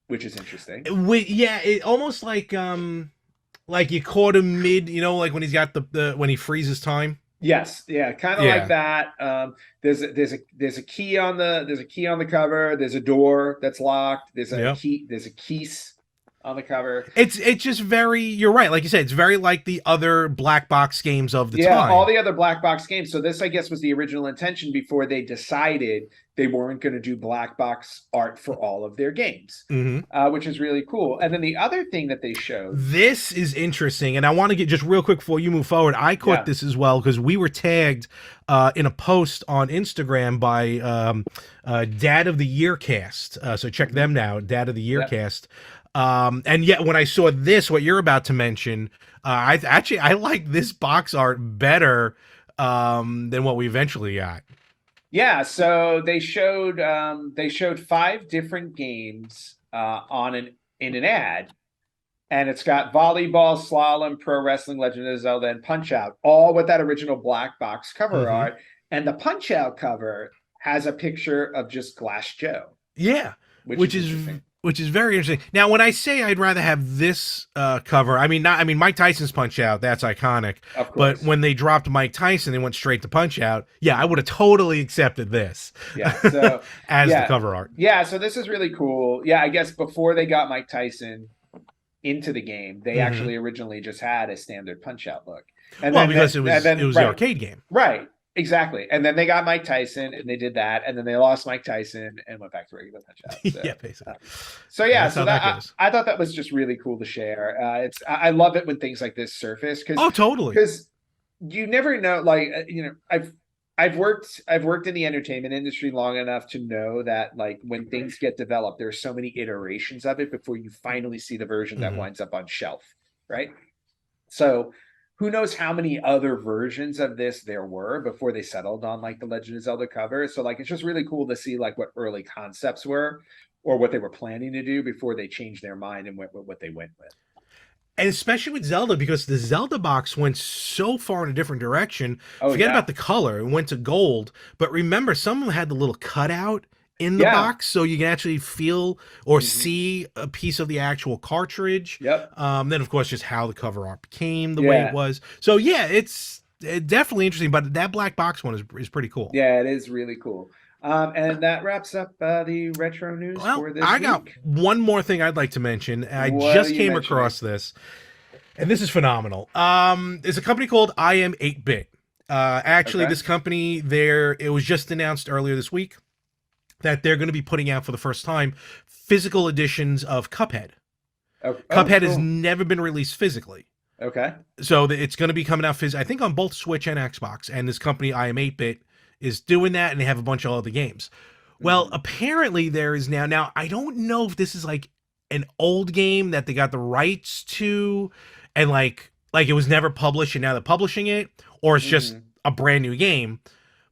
Speaker 2: which is interesting.
Speaker 1: Yeah, it almost like you caught him mid. Like when he's got the when he freezes time.
Speaker 2: Yes, yeah, kind of like that. There's a key on the cover. There's a door that's locked. There's a key. There's a keys on the cover.
Speaker 1: It's just very. You're right. Like you said, it's very like the other black box games of the time.
Speaker 2: Yeah, all the other black box games. So this, I guess, was the original intention before they decided they weren't going to do black box art for all of their games, which is really cool. And then the other thing that they showed.
Speaker 1: This is interesting, and I want to get just real quick before you move forward. I caught this as well because we were tagged in a post on Instagram by Dad of the Year Cast. So check them now, Dad of the Year Cast. And yet when I saw this, what you're about to mention, I like this box art better than what we eventually got.
Speaker 2: Yeah, so they showed 5 different games in an ad, and it's got volleyball, slalom, pro wrestling, Legend of Zelda, and Punch Out, all with that original black box cover art. And the Punch Out cover has a picture of just Glass Joe.
Speaker 1: Yeah, which is very interesting. Now, when I say I'd rather have this cover, I mean Mike Tyson's Punch Out, that's iconic.
Speaker 2: Of course.
Speaker 1: But when they dropped Mike Tyson, they went straight to Punch Out. Yeah, I would have totally accepted this.
Speaker 2: Yeah, so
Speaker 1: as the cover art.
Speaker 2: Yeah, so this is really cool. Yeah, I guess before they got Mike Tyson into the game, they actually originally just had a standard Punch Out look. And
Speaker 1: because it was the arcade game.
Speaker 2: Right. Exactly. And then they got Mike Tyson and they did that. And then they lost Mike Tyson and went back to regular Punch Out. So,
Speaker 1: yeah, basically.
Speaker 2: I thought that was just really cool to share. I love it when things like this surface.
Speaker 1: Totally.
Speaker 2: Because you never know, like, I've worked in the entertainment industry long enough to know that, like, when things get developed, there are so many iterations of it before you finally see the version that winds up on shelf. Right. So who knows how many other versions of this there were before they settled on like the Legend of Zelda cover. So like, it's just really cool to see like what early concepts were or what they were planning to do before they changed their mind and went with what they went with.
Speaker 1: And especially with Zelda, because the Zelda box went so far in a different direction. Forget about the color. It went to gold. But remember, some of them had the little cutout in the box, so you can actually feel or see a piece of the actual cartridge. Then, of course, just how the cover art became the way it was. So, yeah, it's definitely interesting. But that black box one is pretty cool.
Speaker 2: Yeah, it is really cool. And that wraps up the retro news for this week.
Speaker 1: Got one more thing I'd like to mention. I just came across this, and this is phenomenal. There's a company called I Am 8-Bit. Actually, this company, it was just announced earlier this week that they're going to be putting out for the first time physical editions of Cuphead. Cuphead has never been released physically.
Speaker 2: Okay.
Speaker 1: So it's going to be coming out I think on both Switch and Xbox. And this company, I Am 8-Bit, is doing that, and they have a bunch of other games. Well, apparently there is now. Now, I don't know if this is like an old game that they got the rights to, and like it was never published, and now they're publishing it, or it's just a brand new game.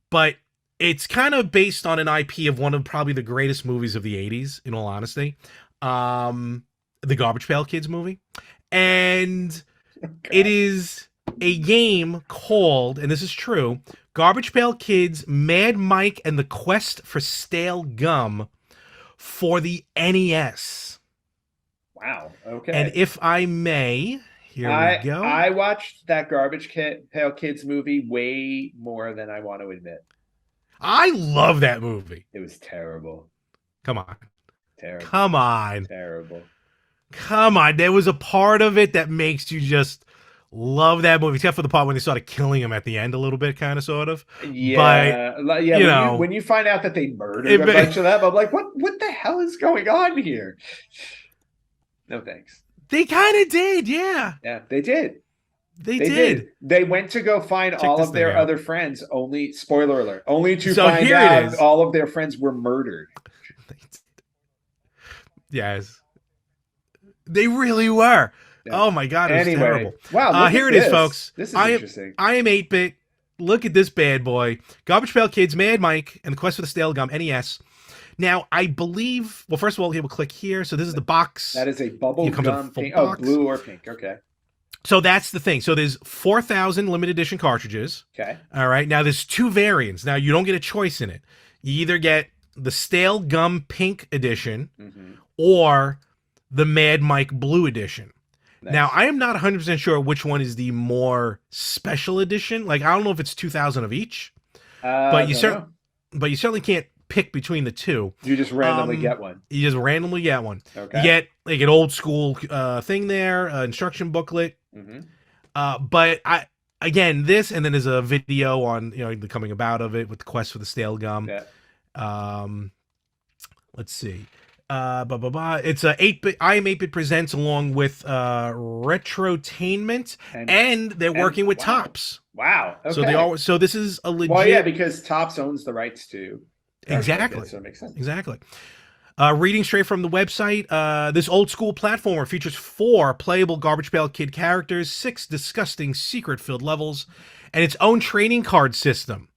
Speaker 1: But it's kind of based on an IP of one of probably the greatest movies of the '80s. In all honesty, the Garbage Pail Kids movie, and it is a game called, and this is true, Garbage Pail Kids, Mad Mike and the Quest for Stale Gum for the NES.
Speaker 2: Wow. Okay.
Speaker 1: And if I may, here we go.
Speaker 2: I watched that Garbage Pail Kids movie way more than I want to admit.
Speaker 1: I love that movie.
Speaker 2: It was terrible.
Speaker 1: Come on.
Speaker 2: Terrible.
Speaker 1: Come on.
Speaker 2: Terrible.
Speaker 1: Come on. There was a part of it that makes you just love that movie, except for the part when they started killing him at the end a little bit, kind of, sort of.
Speaker 2: Yeah.
Speaker 1: But,
Speaker 2: yeah. When you find out that they murdered a bunch of them, I'm like, what the hell is going on here? No thanks.
Speaker 1: They kind of did, yeah.
Speaker 2: Yeah, they did.
Speaker 1: They did.
Speaker 2: They went to go find all of their other friends, only, spoiler alert, only to find out all of their friends were murdered.
Speaker 1: Yes. They really were. Yeah. Oh my God, it was terrible.
Speaker 2: Wow,
Speaker 1: here it is, folks.
Speaker 2: This is interesting.
Speaker 1: I am 8-bit. Look at this bad boy. Garbage Pail Kids, Mad Mike, and the Quest for the Stale Gum, NES. Now, I believe, well, first of all, we'll click here. So this is the box.
Speaker 2: That is a bubble gum pink. Oh, blue or pink. Okay.
Speaker 1: So that's the thing. So there's 4,000 limited edition cartridges.
Speaker 2: Okay.
Speaker 1: All right. Now there's 2 variants. Now you don't get a choice in it. You either get the Stale Gum Pink edition or the Mad Mike Blue edition. Nice. Now, I am not 100% sure which one is the more special edition. Like, I don't know if it's 2,000 of each, but you certainly can't pick between the two.
Speaker 2: You just randomly get one.
Speaker 1: You just randomly get one. Okay. You get like an old school thing there, instruction booklet. But again, this, and then there's a video on the coming about of it with the Quest for the Stale Gum. Yeah. Let's see. It's a 8-bit. I am 8-bit presents along with Retrotainment, and they're working with Topps.
Speaker 2: Wow. Okay.
Speaker 1: So they all. So this is a legit.
Speaker 2: Well, yeah, because Topps owns the rights to.
Speaker 1: Exactly.
Speaker 2: So it makes sense.
Speaker 1: Exactly. Reading straight from the website, this old school platformer features 4 playable Garbage Pail Kid characters, 6 disgusting secret-filled levels, and its own trading card system.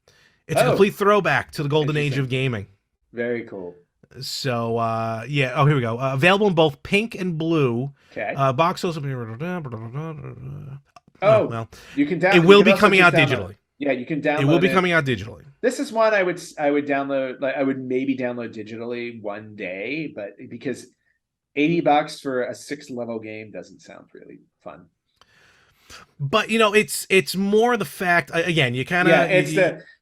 Speaker 1: It's a complete throwback to the golden age of gaming.
Speaker 2: Very cool.
Speaker 1: So, yeah. Oh, here we go. Available in both pink and blue.
Speaker 2: Okay.
Speaker 1: Box also.
Speaker 2: Well, you can download.
Speaker 1: It will be coming out digitally.
Speaker 2: Yeah, you can download.
Speaker 1: It will be coming out digitally.
Speaker 2: This is one I would download. Like, I would maybe download digitally one day, but because $80 for a 6-level game doesn't sound really fun.
Speaker 1: But it's more the fact. Again, you kind of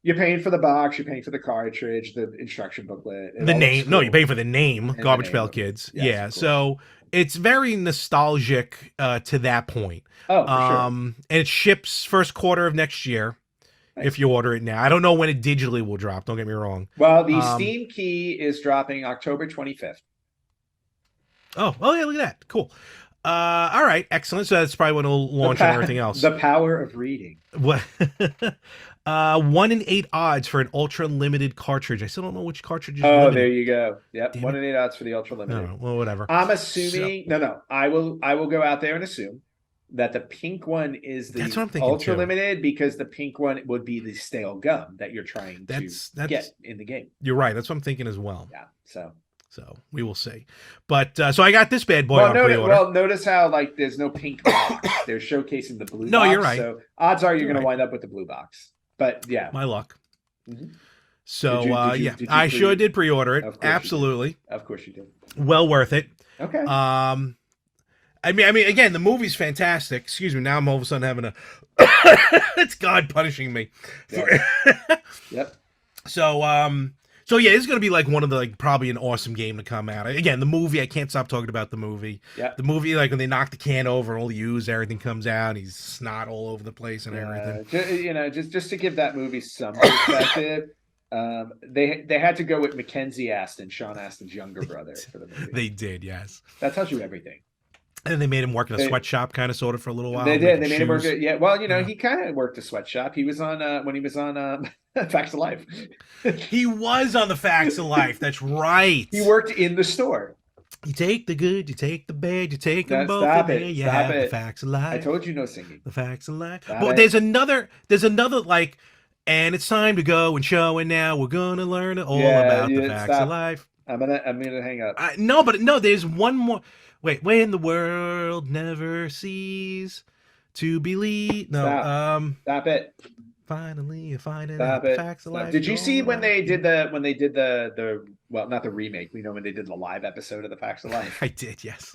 Speaker 2: you're paying for the box, you're paying for the cartridge, the instruction booklet,
Speaker 1: the name. No, you're paying for the name, Garbage Pail Kids. Yes, yeah, so it's very nostalgic to that point.
Speaker 2: Oh, for sure.
Speaker 1: And it ships first quarter of next year. Nice. If you order it now. I don't know when it digitally will drop. Don't get me wrong.
Speaker 2: Well, the Steam key is dropping October 25th.
Speaker 1: Oh, yeah, look at that. Cool. All right, excellent. So that's probably when it'll launch and everything else.
Speaker 2: The power of reading.
Speaker 1: What? 1 in 8 odds for an ultra limited cartridge. I still don't know which cartridge is limited.
Speaker 2: There you go. Yep, 1 in 8 odds for the ultra limited.
Speaker 1: No, well, whatever.
Speaker 2: I'm assuming I will go out there and assume that the pink one is the ultra limited, because the pink one would be the stale gum that you're trying to get in the game.
Speaker 1: You're right. That's what I'm thinking as well.
Speaker 2: Yeah.
Speaker 1: So we will see. But so I got this bad boy on pre-order.
Speaker 2: Well, notice how there's no pink box. They're showcasing the blue box.
Speaker 1: No, you're right.
Speaker 2: So odds are you're going to wind up with the blue box. But yeah.
Speaker 1: My luck. So I sure did pre-order it. Absolutely.
Speaker 2: Of course you did.
Speaker 1: Well worth it.
Speaker 2: Okay.
Speaker 1: I mean, again, the movie's fantastic. Excuse me. Now I'm all of a sudden having a. It's God punishing me.
Speaker 2: Yep.
Speaker 1: So yeah, it's gonna be like one of the probably an awesome game to come out. Again, the movie, I can't stop talking about the movie.
Speaker 2: Yeah.
Speaker 1: The movie, like when they knock the can over, all the ooze, everything comes out. He's snot all over the place and everything.
Speaker 2: Just to give that movie some perspective. They had to go with Mackenzie Astin, Sean Astin's younger brother, for the movie.
Speaker 1: They did, yes.
Speaker 2: That tells you everything.
Speaker 1: And they made him work in a sweatshop, kind of, sort of, for a little while.
Speaker 2: They did. They made him work. Yeah. Well, he kind of worked a sweatshop. He was on when he was on Facts of Life.
Speaker 1: He was on the Facts of Life. That's right.
Speaker 2: He worked in the store.
Speaker 1: You take the good, you take the bad, you take them both,
Speaker 2: Stop
Speaker 1: and
Speaker 2: it.
Speaker 1: there you
Speaker 2: Stop
Speaker 1: have
Speaker 2: it.
Speaker 1: the Facts of Life.
Speaker 2: I told you no singing.
Speaker 1: The Facts of Life.
Speaker 2: Stop
Speaker 1: But
Speaker 2: it.
Speaker 1: there's another like, and it's time to go and show, and now we're gonna learn all about the Facts of Life.
Speaker 2: I'm gonna hang up.
Speaker 1: No, there's one more. Wait, when the world never ceases to believe. No,
Speaker 2: Stop it.
Speaker 1: Finally, you find it.
Speaker 2: Facts of Life. Did you see when they did the well, not the remake? We know when they did the live episode of the Facts of Life.
Speaker 1: I did, yes.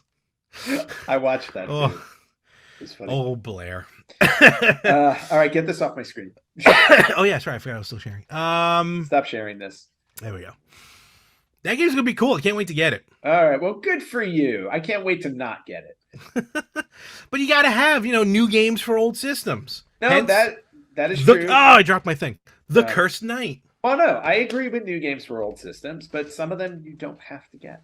Speaker 2: I watched that too. It was funny.
Speaker 1: Oh, Blair.
Speaker 2: All right, get this off my screen.
Speaker 1: Oh yeah, sorry, I forgot I was still sharing.
Speaker 2: Stop sharing this.
Speaker 1: There we go. That game's gonna be cool. I can't wait to get it.
Speaker 2: All right, well, good for you. I can't wait to not get it.
Speaker 1: But you got to have, new games for old systems.
Speaker 2: No,
Speaker 1: Hence,
Speaker 2: that is true.
Speaker 1: Oh, I dropped my thing. The Cursed Knight.
Speaker 2: Oh no, I agree with new games for old systems, but some of them you don't have to get.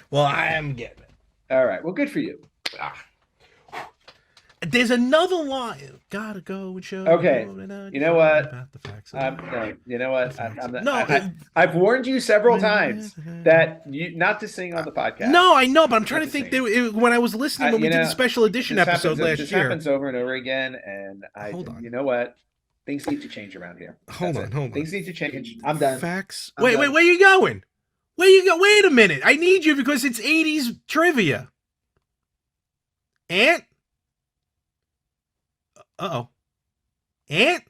Speaker 1: Well, I am getting it.
Speaker 2: All right, well, good for you.
Speaker 1: There's another line. Gotta go and show.
Speaker 2: Okay. You know what? You know what? I've warned you several times that not to sing on the podcast.
Speaker 1: No, I know, but I'm trying to think. When I was listening when we did the special edition episode last year,
Speaker 2: this happens over and over again, and hold on. You know what? Things need to change around here.
Speaker 1: Hold on.
Speaker 2: Things need to change. I'm done.
Speaker 1: Facts. Wait, where you going? Where you go? Wait a minute. I need you because it's 80s trivia. Ant? Uh-oh. Ant?